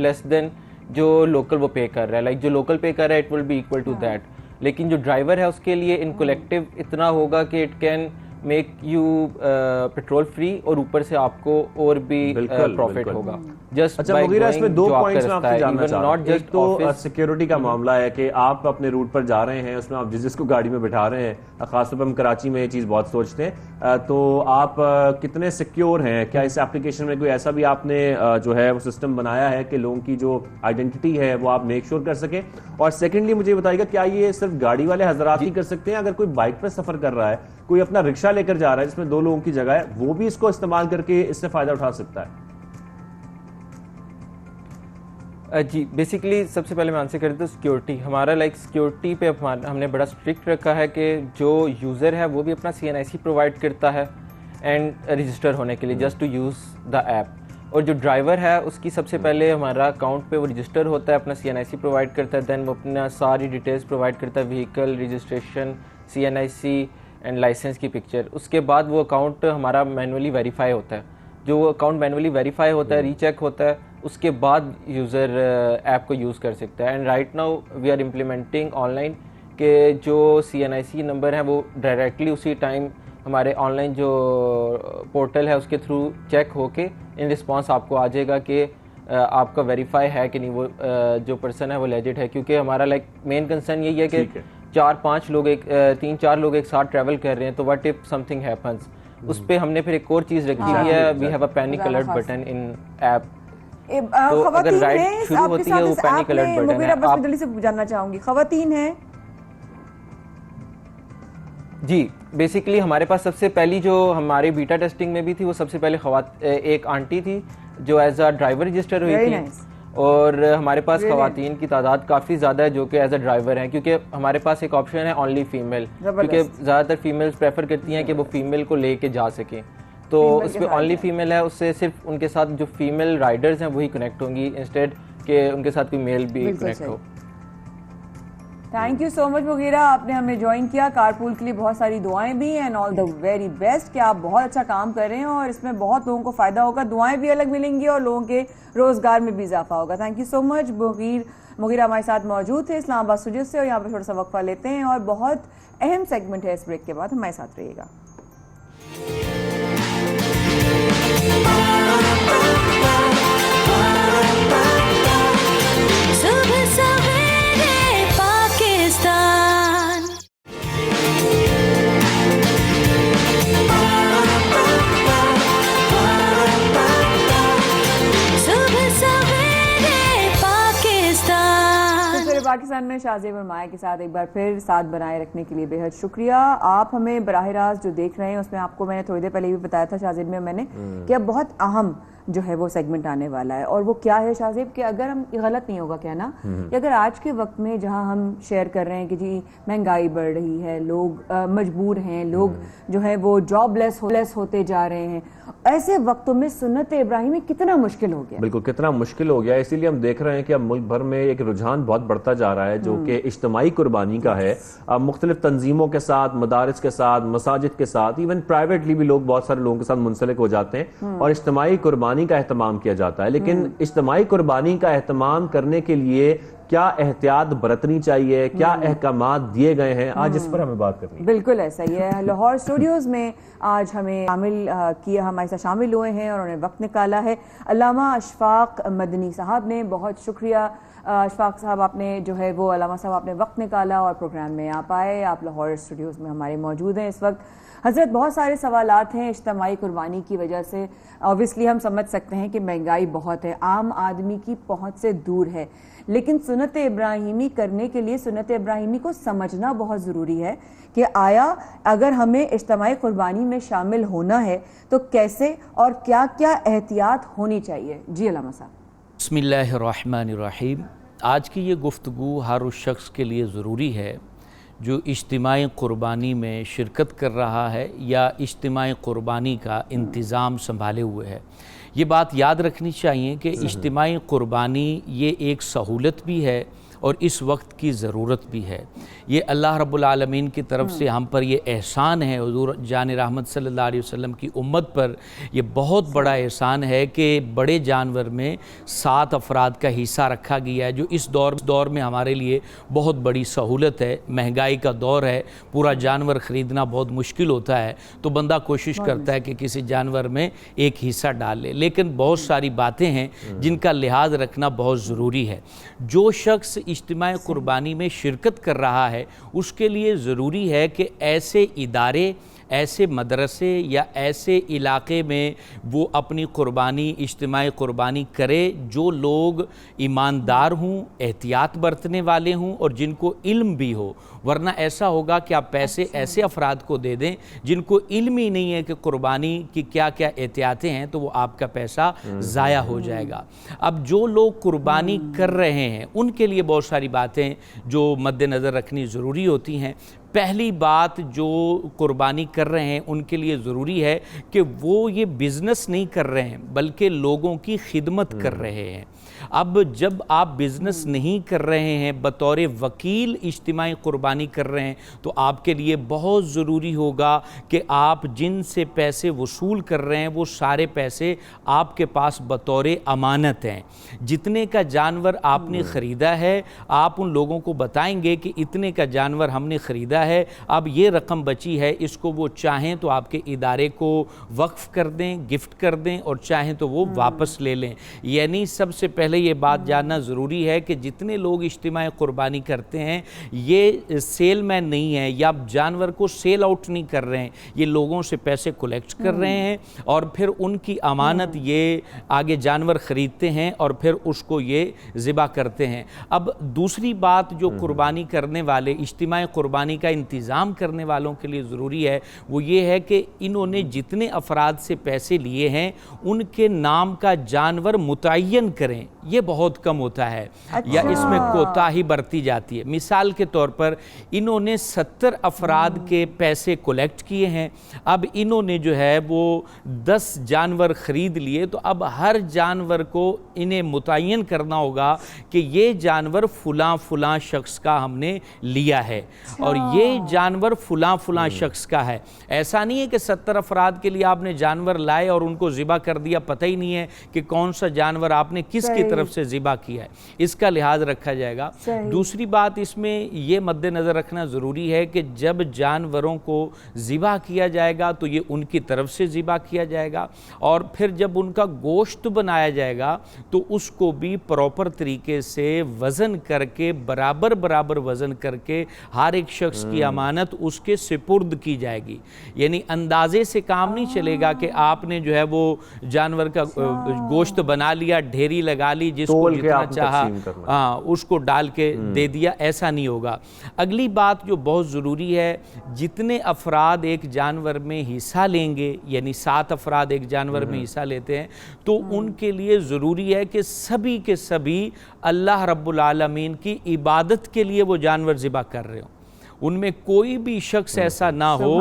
less than जो लोकल वो पे कर रहा है. लाइक जो लोकल पे कर रहा है it will be equal to that, लेकिन जो ड्राइवर है उसके लिए इन कलेक्टिव इतना होगा कि it can make you petrol free और ऊपर से आपको और भी प्रॉफिट होगा. जस्ट अच्छा मुगीरा इसमें 2 पॉइंट्स मैं आपसे जानना चाहता हूं. एक तो सिक्योरिटी का मामला है कि आप अपने रूट पर जा रहे हैं, उसमें आप जिसको गाड़ी में बिठा रहे हैं, खासतौर पर हम कराची में ये चीज़ बहुत सोचते हैं, तो आप कितने सिक्योर हैं? क्या इस एप्लीकेशन में कोई ऐसा भी आपने जो है वो सिस्टम बनाया है कि लोगों की जो आइडेंटिटी है वो आप मेक श्योर कर सकें? और सेकेंडली मुझे बताइएगा क्या ये सिर्फ गाड़ी वाले हजरात ही कर सकते हैं? अगर कोई बाइक पर सफर कर रहा है, कोई अपना रिक्शा लेकर जा रहा है जिसमें 2 लोगों की जगह है, वो भी इसको इस्तेमाल करके इससे फायदा उठा सकता है? जी बेसिकली सबसे पहले मैं आंसर कर दूँ सिक्योरिटी. हमारा लाइक सिक्योरिटी पे हमने बड़ा स्ट्रिक्ट रखा है कि जो यूज़र है वो भी अपना CNIC प्रोवाइड करता है एंड रजिस्टर होने के लिए just to use the app. और जो ड्राइवर है उसकी सबसे पहले हमारा अकाउंट पे वो रजिस्टर होता है, अपना CNIC प्रोवाइड करता है, दैन वो अपना सारी डिटेल्स प्रोवाइड करता है, vehicle registration, CNIC and licence की पिक्चर. उसके बाद वो अकाउंट हमारा मैनुअली वेरीफाई होता है. जो वो अकाउंट मैनुअली वेरीफाई होता है, रीचेक होता है, उसके बाद यूज़र ऐप को यूज़ कर सकता है. And right now we are implementing online के जो CNIC नंबर है वो डायरेक्टली उसी टाइम हमारे ऑनलाइन जो पोर्टल है उसके थ्रू चेक होके इन रिस्पॉन्स आपको आ जाएगा कि आपका वेरीफाई है कि नहीं, वो जो पर्सन है वो लेजिट है. क्योंकि हमारा लाइक मेन कंसर्न यही है कि 4-5 लोग 3-4 लोग एक साथ ट्रैवल कर रहे हैं, तो व्हाट इफ समथिंग हैपेंस. उस पे हमने फिर एक और चीज़ रखी हुई है, we have a panic alert button in app. तो अगर राइड शुरू होती है वो पैनिक अलर्ट बटन है. आप जल्दी से जानना चाहूंगी, खवातीन है जी, बेसिकली हमारे पास सबसे पहली जो हमारी बीटा टेस्टिंग में भी थी, वो सबसे पहले एक आंटी थी जो एज अ ड्राइवर रजिस्टर हुई थी। और हमारे पास ख़वातीन की तादाद काफ़ी ज़्यादा है जो कि एज अ ड्राइवर हैं, क्योंकि हमारे पास एक ऑप्शन है ओनली फीमेल, क्योंकि ज़्यादातर फीमेल्स प्रेफर करती हैं कि वो फीमेल को लेके जा सकें। तो उस पर ओनली फीमेल है, उससे सिर्फ उनके साथ जो फीमेल राइडर्स हैं वही कनेक्ट होंगी, इंस्टेड कि उनके साथ कोई मेल भी कनेक्ट हो। Thank you so much Mughira, आपने हमें ज्वाइन किया। कारपूल के लिए बहुत सारी दुआएं भी and all the very best कि आप बहुत अच्छा काम कर रहे हैं और इसमें बहुत लोगों को फ़ायदा होगा, दुआएं भी अलग मिलेंगी और लोगों के रोज़गार में भी इजाफा होगा। Thank you so much. Mughira हमारे साथ मौजूद थे इस्लामाबाद स्टूडियो से, और यहाँ पर थोड़ा सा वक्फा लेते हैं और बहुत अहम सेगमेंट है इस ब्रेक के बाद, हमारे साथ रहिएगा। पाकिस्तान में शाहजेब और माया के साथ एक बार फिर साथ बनाए रखने के लिए बेहद शुक्रिया। आप हमें बराह रास्त जो देख रहे हैं उसमें आपको मैंने थोड़ी देर पहले भी बताया था शाहजेब में मैंने कि अब बहुत अहम जो है वो सेगमेंट आने वाला है, और वो क्या है शाहजेब कि अगर हम गलत नहीं होगा कहना कि अगर आज के वक्त में जहां हम शेयर कर रहे हैं कि जी महंगाई बढ़ रही है, लोग मजबूर हैं, लोग जो है वो जॉबलेस होते जा रहे हैं, ऐसे वक्तों में सुन्नत इब्राहिमी कितना मुश्किल हो गया। बिल्कुल कितना मुश्किल हो गया, इसीलिए हम देख रहे हैं कि अब मुल्क भर में एक रुझान बहुत बढ़ता जा रहा है जो कि इज्तिमाई कुर्बानी का है। अब मुख्तलिफ तंजीमों के साथ, मदारिस के साथ, मसाजिद के साथ, इवन प्राइवेटली भी लोग बहुत सारे लोगों के साथ मुंसलिक हो जाते हैं और इज्तिमाई कुर्बानी का एहतमाम किया जाता है। लेकिन इज्तिमाई कुर्बानी का एहतमाम करने के लिए क्या एहतियात बरतनी चाहिए, क्या अहकामात दिए गए हैं, आज इस पर हमें बात करनी है। बिल्कुल ऐसा ही है। लाहौर स्टूडियोज में आज हमें हमारे साथ शामिल हुए हैं और उन्हें वक्त निकाला है अल्लामा अशफाक मदनी साहब ने। बहुत शुक्रिया अशफाक साहब, आपने जो है वो अल्लामा साहब आपने वक्त निकाला और प्रोग्राम में आप आए। आप लाहौर स्टूडियोज में हमारे मौजूद हैं इस वक्त। हज़रत, बहुत सारे सवालात हैं इज्तिमाई कुर्बानी की वजह से। ऑब्वियसली हम समझ सकते हैं कि महंगाई बहुत है, आम आदमी की पहुंच से दूर है, लेकिन सुन्नत इब्राहिमी करने के लिए सुन्नत इब्राहिमी को समझना बहुत ज़रूरी है कि आया अगर हमें इज्तिमाई कुर्बानी में शामिल होना है तो कैसे और क्या क्या एहतियात होनी चाहिए। जी अल्लामा साहब। बिस्मिल्लाहिर्रहमानिर्रहीम। आज की ये गुफ्तगू हर उस शख्स के लिए ज़रूरी है जो इज्तिमाई कुर्बानी में शिरकत कर रहा है या इज्तिमाई कुर्बानी का इंतज़ाम संभाले हुए है। ये बात याद रखनी चाहिए कि इज्तिमाई कुर्बानी ये एक सहूलत भी है और इस वक्त की ज़रूरत भी है। ये अल्लाह रब्बुल आलमीन की तरफ से हम पर ये एहसान है, हुज़ूर जान रहमत सल्लल्लाहु अलैहि वसल्लम की उम्मत पर ये बहुत बड़ा एहसान है कि बड़े जानवर में 7 अफराद का हिस्सा रखा गया है, जो इस दौर में हमारे लिए बहुत बड़ी सहूलत है। महंगाई का दौर है, पूरा जानवर ख़रीदना बहुत मुश्किल होता है, तो बंदा कोशिश करता है कि किसी जानवर में एक हिस्सा डाल ले। लेकिन बहुत सारी बातें हैं जिनका लिहाज रखना बहुत ज़रूरी है। जो शख्स इज्तिमाई कुर्बानी में शिरकत कर रहा है उसके लिए ज़रूरी है कि ऐसे इदारे, ऐसे मदरसे या ऐसे इलाके में वो अपनी कुर्बानी, इज्तिमाई कुर्बानी करे जो लोग ईमानदार हों, एहतियात बरतने वाले हों और जिनको इल्म भी हो। वरना ऐसा होगा कि आप पैसे ऐसे अफराद को दे दें जिनको इल्म ही नहीं है कि कुर्बानी की क्या क्या एहतियातें हैं, तो वो आपका पैसा ज़ाया हो जाएगा। अब जो लोग कुर्बानी कर रहे हैं उनके लिए बहुत सारी बातें जो मद्देनज़र रखनी ज़रूरी होती हैं। पहली बात, जो कुर्बानी कर रहे हैं उनके लिए ज़रूरी है कि वो ये बिज़नेस नहीं कर रहे हैं बल्कि लोगों की खिदमत कर रहे हैं। अब जब आप बिज़नेस नहीं कर रहे हैं, बतौर वकील इज्तिमाई कुर्बानी कर रहे हैं, तो आपके लिए बहुत ज़रूरी होगा कि आप जिनसे पैसे वसूल कर रहे हैं वो सारे पैसे आपके पास बतौर अमानत हैं। जितने का जानवर आपने ख़रीदा है आप उन लोगों को बताएंगे कि इतने का जानवर हमने ख़रीदा है, अब ये रकम बची है, इसको वो चाहें तो आपके इदारे को वक्फ़ कर दें, गिफ्ट कर दें, और चाहें तो वो वापस ले लें। यानी सबसे पहले ये बात जानना ज़रूरी है कि जितने लोग इज्तिमाई कुर्बानी करते हैं ये सेल मैन नहीं है या जानवर को सेल आउट नहीं कर रहे हैं, ये लोगों से पैसे कलेक्ट कर रहे हैं और फिर उनकी अमानत ये आगे जानवर ख़रीदते हैं और फिर उसको ये ज़िबा करते हैं। अब दूसरी बात, जो कुर्बानी करने वाले, इज्तिमाई कुर्बानी का का इंतज़ाम करने वालों के लिए ज़रूरी है वो ये है कि इन्होंने जितने अफराद से पैसे लिए हैं उनके नाम का जानवर मुतय्यन करें। ये बहुत कम होता है या इसमें कोताही बरती जाती है। मिसाल के तौर पर इन्होंने 70 अफराद के पैसे कलेक्ट किए हैं, अब इन्होंने जो है वो 10 जानवर ख़रीद लिए, तो अब हर जानवर को इन्हें मुतय्यन करना होगा कि ये जानवर फ़लाँ फ़लाँ शख्स का हमने लिया है और ये जानवर फ़लाँ फ़लाँ शख्स का है। ऐसा नहीं है कि 70 अफराद के लिए आपने जानवर लाए और उनको ज़िबा कर दिया, पता ही नहीं है कि कौन सा जानवर आपने किसकी तरफ से ज़िबा किया है, इसका लिहाज रखा जाएगा। दूसरी बात इसमें ये मद्देनज़र रखना ज़रूरी है कि जब जानवरों को ज़िबा किया जाएगा तो ये उनकी तरफ से ज़िबा किया जाएगा और फिर जब उनका गोश्त बनाया जाएगा तो उसको भी प्रॉपर तरीके से वज़न करके बराबर बराबर वज़न करके हर एक शख्स की अमानत उसके सुपुर्द की जाएगी। यानी अंदाजे से काम नहीं चलेगा कि आपने जो है वो जानवर का गोश्त बना लिया, ढेरी लगा ली, जिसको जितना चाहा हाँ उसको डाल के दे दिया, ऐसा नहीं होगा। अगली बात जो बहुत ज़रूरी है, जितने अफराद एक जानवर में हिस्सा लेंगे, यानी 7 अफराद एक जानवर में हिस्सा लेते हैं, तो उनके लिए ज़रूरी है कि सभी के सभी अल्लाह रब्बुल आलमीन की इबादत के लिए वो जानवर ज़िबा कर रहे हों। उनमें कोई भी शख्स ऐसा ना हो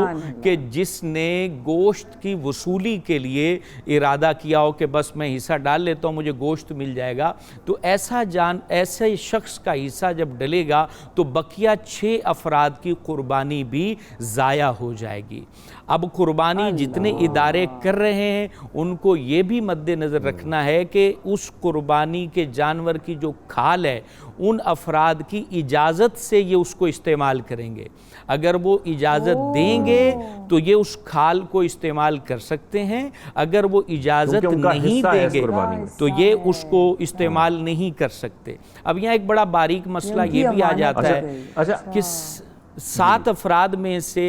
कि जिसने गोश्त की वसूली के लिए इरादा किया हो कि बस मैं हिस्सा डाल लेता हूँ मुझे गोश्त मिल जाएगा। तो ऐसे शख्स का हिस्सा जब डलेगा तो बकिया 6 अफराद की कुर्बानी भी ज़ाया हो जाएगी। अब कुर्बानी जितने इदारे कर रहे हैं उनको ये भी मद्देनज़र रखना है कि उस कुर्बानी के जानवर की जो खाल है उन अफराद की इजाज़त से ये उसको इस्तेमाल करेंगे। अगर वो इजाज़त देंगे तो ये उस खाल को इस्तेमाल कर सकते हैं, अगर वो इजाज़त नहीं देंगे तो ये उसको इस्तेमाल नहीं कर सकते। अब यहाँ एक बड़ा बारीक मसला ये भी आ जाता है कि 7 अफराद में से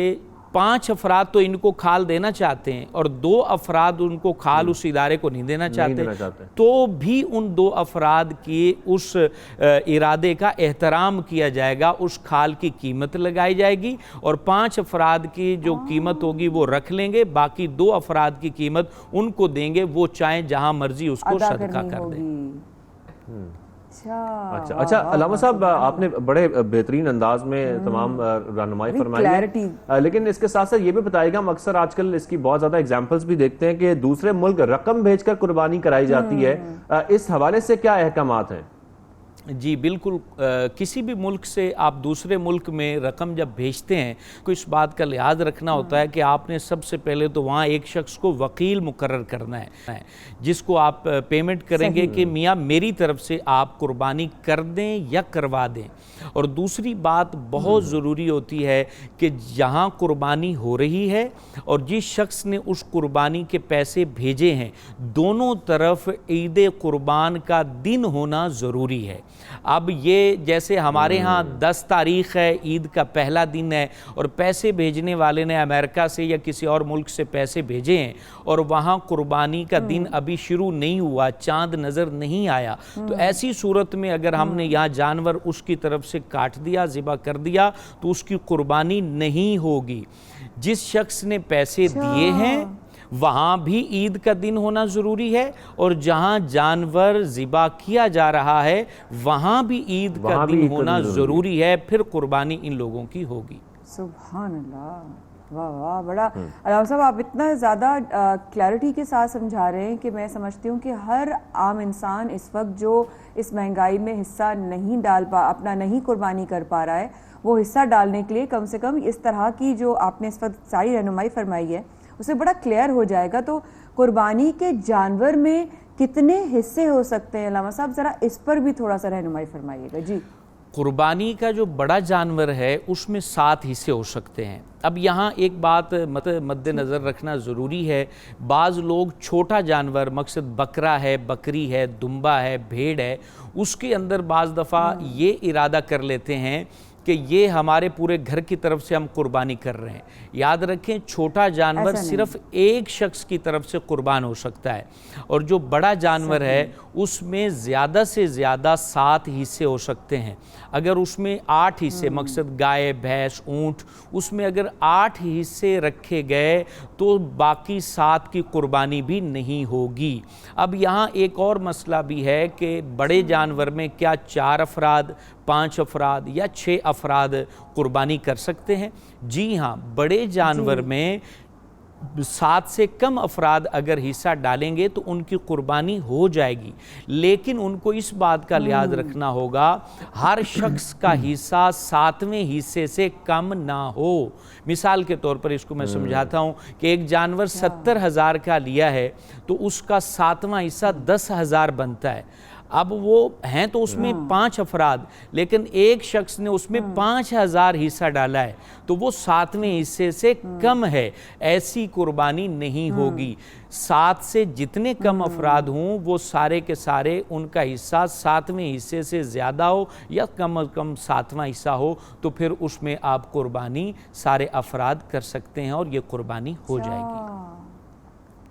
5 अफराद तो इनको खाल देना चाहते हैं और 2 अफराद उनको खाल उस इदारे को नहीं देना चाहते, तो भी उन 2 अफराद के उस इरादे का एहतराम किया जाएगा, उस खाल की कीमत लगाई जाएगी और 5 अफराद की जो कीमत होगी वो रख लेंगे, बाकी 2 अफराद की कीमत उनको देंगे, वो चाहें जहां मर्जी उसको सदका कर दें। अच्छा अलामा साहब, आपने बड़े बेहतरीन अंदाज में तमाम रहनुमाई फरमाई है, लेकिन इसके साथ साथ ये भी बताइएगा, हम अक्सर आजकल इसकी बहुत ज़्यादा एग्जांपल्स भी देखते हैं कि दूसरे मुल्क रकम भेजकर कुर्बानी कराई जाती है, इस हवाले से क्या अहकामात हैं? जी बिल्कुल, किसी भी मुल्क से आप दूसरे मुल्क में रकम जब भेजते हैं तो इस बात का लिहाज रखना होता है कि आपने सबसे पहले तो वहाँ एक शख्स को वकील मुकर्रर करना है जिसको आप पेमेंट करेंगे कि मियाँ मेरी तरफ से आप कुर्बानी कर दें या करवा दें। और दूसरी बात बहुत ज़रूरी होती है कि जहाँ कुर्बानी हो रही है और जिस शख्स ने उस कुर्बानी के पैसे भेजे हैं, दोनों तरफ ईद कुर्बान का दिन होना ज़रूरी है। अब ये जैसे हमारे यहाँ 10 तारीख़ है, ईद का पहला दिन है और पैसे भेजने वाले ने अमेरिका से या किसी और मुल्क से पैसे भेजे हैं और वहाँ कुर्बानी का दिन अभी शुरू नहीं हुआ, चांद नज़र नहीं आया, तो ऐसी सूरत में अगर हमने यहाँ जानवर उसकी तरफ से काट दिया, ज़िबा कर दिया, तो उसकी कुर्बानी नहीं होगी। जिस शख्स ने पैसे दिए हैं वहाँ भी ईद का दिन होना ज़रूरी है और जहाँ जानवर ज़िबा किया जा रहा है वहाँ भी ईद का दिन होना ज़रूरी है, फिर कुर्बानी इन लोगों की होगी। सुभान अल्लाह, वाह वाह, बड़ा अलामा साहब आप इतना ज़्यादा क्लैरिटी के साथ समझा रहे हैं कि मैं समझती हूँ कि हर आम इंसान इस वक्त जो इस महंगाई में हिस्सा नहीं अपना नहीं कुर्बानी कर पा रहा है, वो हिस्सा डालने के लिए कम से कम इस तरह की जो आपने इस वक्त सारी रहनुमाई फरमाई है उसे बड़ा क्लियर हो जाएगा। तो कुर्बानी के जानवर में कितने हिस्से हो सकते हैं अलामा साहब, ज़रा इस पर भी थोड़ा सा रहनुमाई फरमाइएगा। जी, कुर्बानी का जो बड़ा जानवर है उसमें 7 हिस्से हो सकते हैं। अब यहाँ एक बात मद्देनज़र रखना ज़रूरी है, बाज़ लोग छोटा जानवर, मकसद बकरा है, बकरी है, दुम्बा है, भेड़ है, उसके अंदर बाज़ दफ़ा ये इरादा कर लेते हैं کہ یہ ہمارے پورے گھر کی طرف سے ہم قربانی کر رہے ہیں. یاد رکھیں چھوٹا جانور صرف ایک شخص کی طرف سے قربان ہو سکتا ہے, اور جو بڑا جانور ہے اس میں زیادہ سے زیادہ 7 حصے ہو سکتے ہیں. اگر اس میں 8 حصے, مقصد گائے, بھینس, اونٹ, اس میں اگر 8 حصے رکھے گئے تو باقی 7 کی قربانی بھی نہیں ہوگی. اب یہاں ایک اور مسئلہ بھی ہے کہ بڑے جانور میں کیا 4 افراد, 5 افراد یا 6 افراد قربانی کر سکتے ہیں؟ جی ہاں, بڑے جانور میں 7 سے کم افراد اگر حصہ ڈالیں گے تو ان کی قربانی ہو جائے گی, لیکن ان کو اس بات کا لحاظ رکھنا ہوگا ہر شخص کا حصہ 7ویں حصے سے کم نہ ہو. مثال کے طور پر اس کو میں سمجھاتا ہوں کہ ایک جانور 70,000 کا لیا ہے تو اس کا 7واں حصہ 10,000 بنتا ہے. اب وہ ہیں تو اس میں 5 افراد, لیکن ایک شخص نے اس میں 5,000 حصہ ڈالا ہے تو وہ 7ویں حصے سے کم ہے, ایسی قربانی نہیں ہوگی. 7 سے جتنے کم افراد ہوں وہ سارے کے سارے ان کا حصہ 7ویں حصے سے زیادہ ہو یا کم از کم 7واں حصہ ہو تو پھر اس میں آپ قربانی سارے افراد کر سکتے ہیں اور یہ قربانی ہو جائے گی.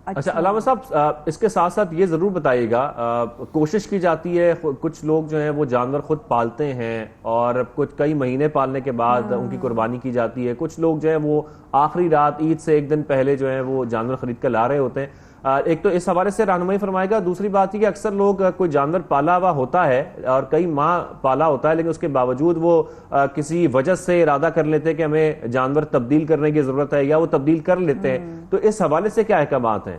اچھا علامہ صاحب, اس کے ساتھ ساتھ یہ ضرور بتائیے گا, کوشش کی جاتی ہے, کچھ لوگ جو ہیں وہ جانور خود پالتے ہیں اور کچھ کئی مہینے پالنے کے بعد ان کی قربانی کی جاتی ہے. کچھ لوگ جو ہیں وہ آخری رات عید سے 1 دن پہلے جو ہیں وہ جانور خرید کر لا رہے ہوتے ہیں. ایک تو اس حوالے سے رہنمائی فرمائے گا. دوسری بات یہ کہ اکثر لوگ کوئی جانور پالا ہوا ہوتا ہے اور کئی ماہ پالا ہوتا ہے, لیکن اس کے باوجود وہ کسی وجہ سے ارادہ کر لیتے ہیں کہ ہمیں جانور تبدیل کرنے کی ضرورت ہے, یا وہ تبدیل کر لیتے ہیں. تو اس حوالے سے کیا احکامات ہیں؟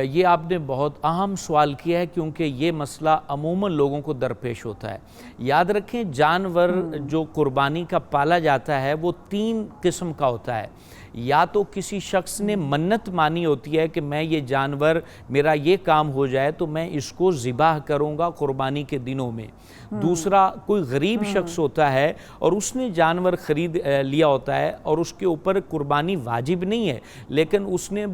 یہ آپ نے بہت اہم سوال کیا ہے, کیونکہ یہ مسئلہ عموماً لوگوں کو درپیش ہوتا ہے. یاد رکھیں جانور جو قربانی کا پالا جاتا ہے وہ 3 قسم کا ہوتا ہے. یا تو کسی شخص نے منت مانی ہوتی ہے کہ میں یہ جانور, میرا یہ کام ہو جائے تو میں اس کو ذبح کروں گا قربانی کے دنوں میں. دوسرا کوئی غریب شخص ہوتا ہے اور اس نے جانور خرید لیا ہوتا ہے اور اس کے اوپر قربانی واجب نہیں ہے, لیکن اس نے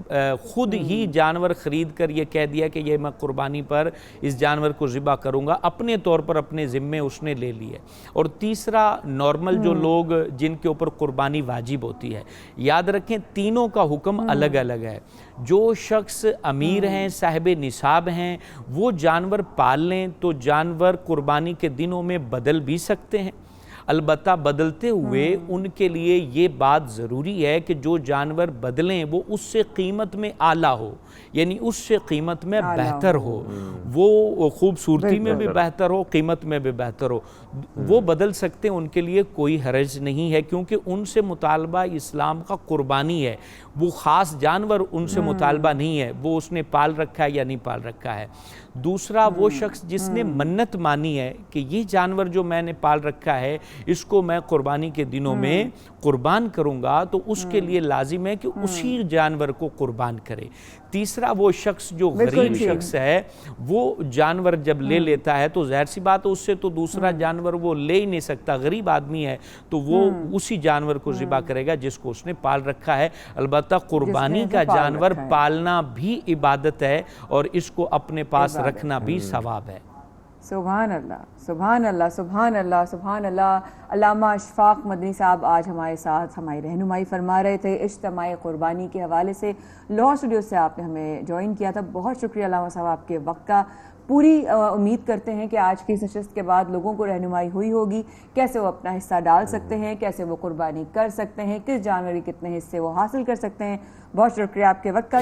خود ہی جانور خرید کر یہ کہہ دیا کہ یہ میں قربانی پر اس جانور کو ذبح کروں گا, اپنے طور پر اپنے ذمے اس نے لے لی ہے. اور تیسرا نارمل جو لوگ جن کے اوپر قربانی واجب ہوتی ہے. یاد رکھیں تینوں کا حکم الگ الگ ہے. جو شخص امیر ہیں, صاحب نصاب ہیں, وہ جانور پال لیں تو جانور قربانی کے دنوں میں بدل بھی سکتے ہیں. البتہ بدلتے ہوئے ان کے لیے یہ بات ضروری ہے کہ جو جانور بدلیں وہ اس سے قیمت میں اعلیٰ ہو, یعنی اس سے قیمت میں بہتر ہو, وہ خوبصورتی میں بھی بہتر ہو, قیمت میں بھی بہتر ہو. وہ بدل سکتے ہیں, ان کے لیے کوئی حرج نہیں ہے, کیونکہ ان سے مطالبہ اسلام کا قربانی ہے. وہ خاص جانور ان سے مطالبہ نہیں ہے, وہ اس نے پال رکھا ہے یا نہیں پال رکھا ہے. دوسرا وہ شخص جس نے منت مانی ہے کہ یہ جانور جو میں نے پال رکھا ہے اس کو میں قربانی کے دنوں میں قربان کروں گا, تو اس کے لیے لازم ہے کہ اسی جانور کو قربان کرے. تیسرا وہ شخص جو غریب شخص ہے, وہ جانور جب لے لیتا ہے تو ظاہر سی بات ہے اس سے تو دوسرا جانور وہ لے ہی نہیں سکتا, غریب آدمی ہے, تو وہ اسی جانور کو ذبح کرے گا جس کو اس نے پال رکھا ہے. البتہ قربانی کا جانور پالنا بھی عبادت ہے اور اس کو اپنے پاس رکھنا بھی ثواب ہے. سبحان اللہ, سبحان اللہ, سبحان اللہ, سبحان اللہ. علامہ اشفاق مدنی صاحب آج ہمارے ساتھ ہماری رہنمائی فرما رہے تھے اجتماعی قربانی کے حوالے سے. لاہور اسٹوڈیو سے آپ نے ہمیں جوائن کیا تھا. بہت شکریہ علامہ صاحب آپ کے وقت کا. پوری امید کرتے ہیں کہ آج کی اس نشست کے بعد لوگوں کو رہنمائی ہوئی ہوگی, کیسے وہ اپنا حصہ ڈال سکتے ہیں, کیسے وہ قربانی کر سکتے ہیں, کس جانور کے کتنے حصے وہ حاصل کر سکتے ہیں. بہت شکریہ آپ کے وقت کا.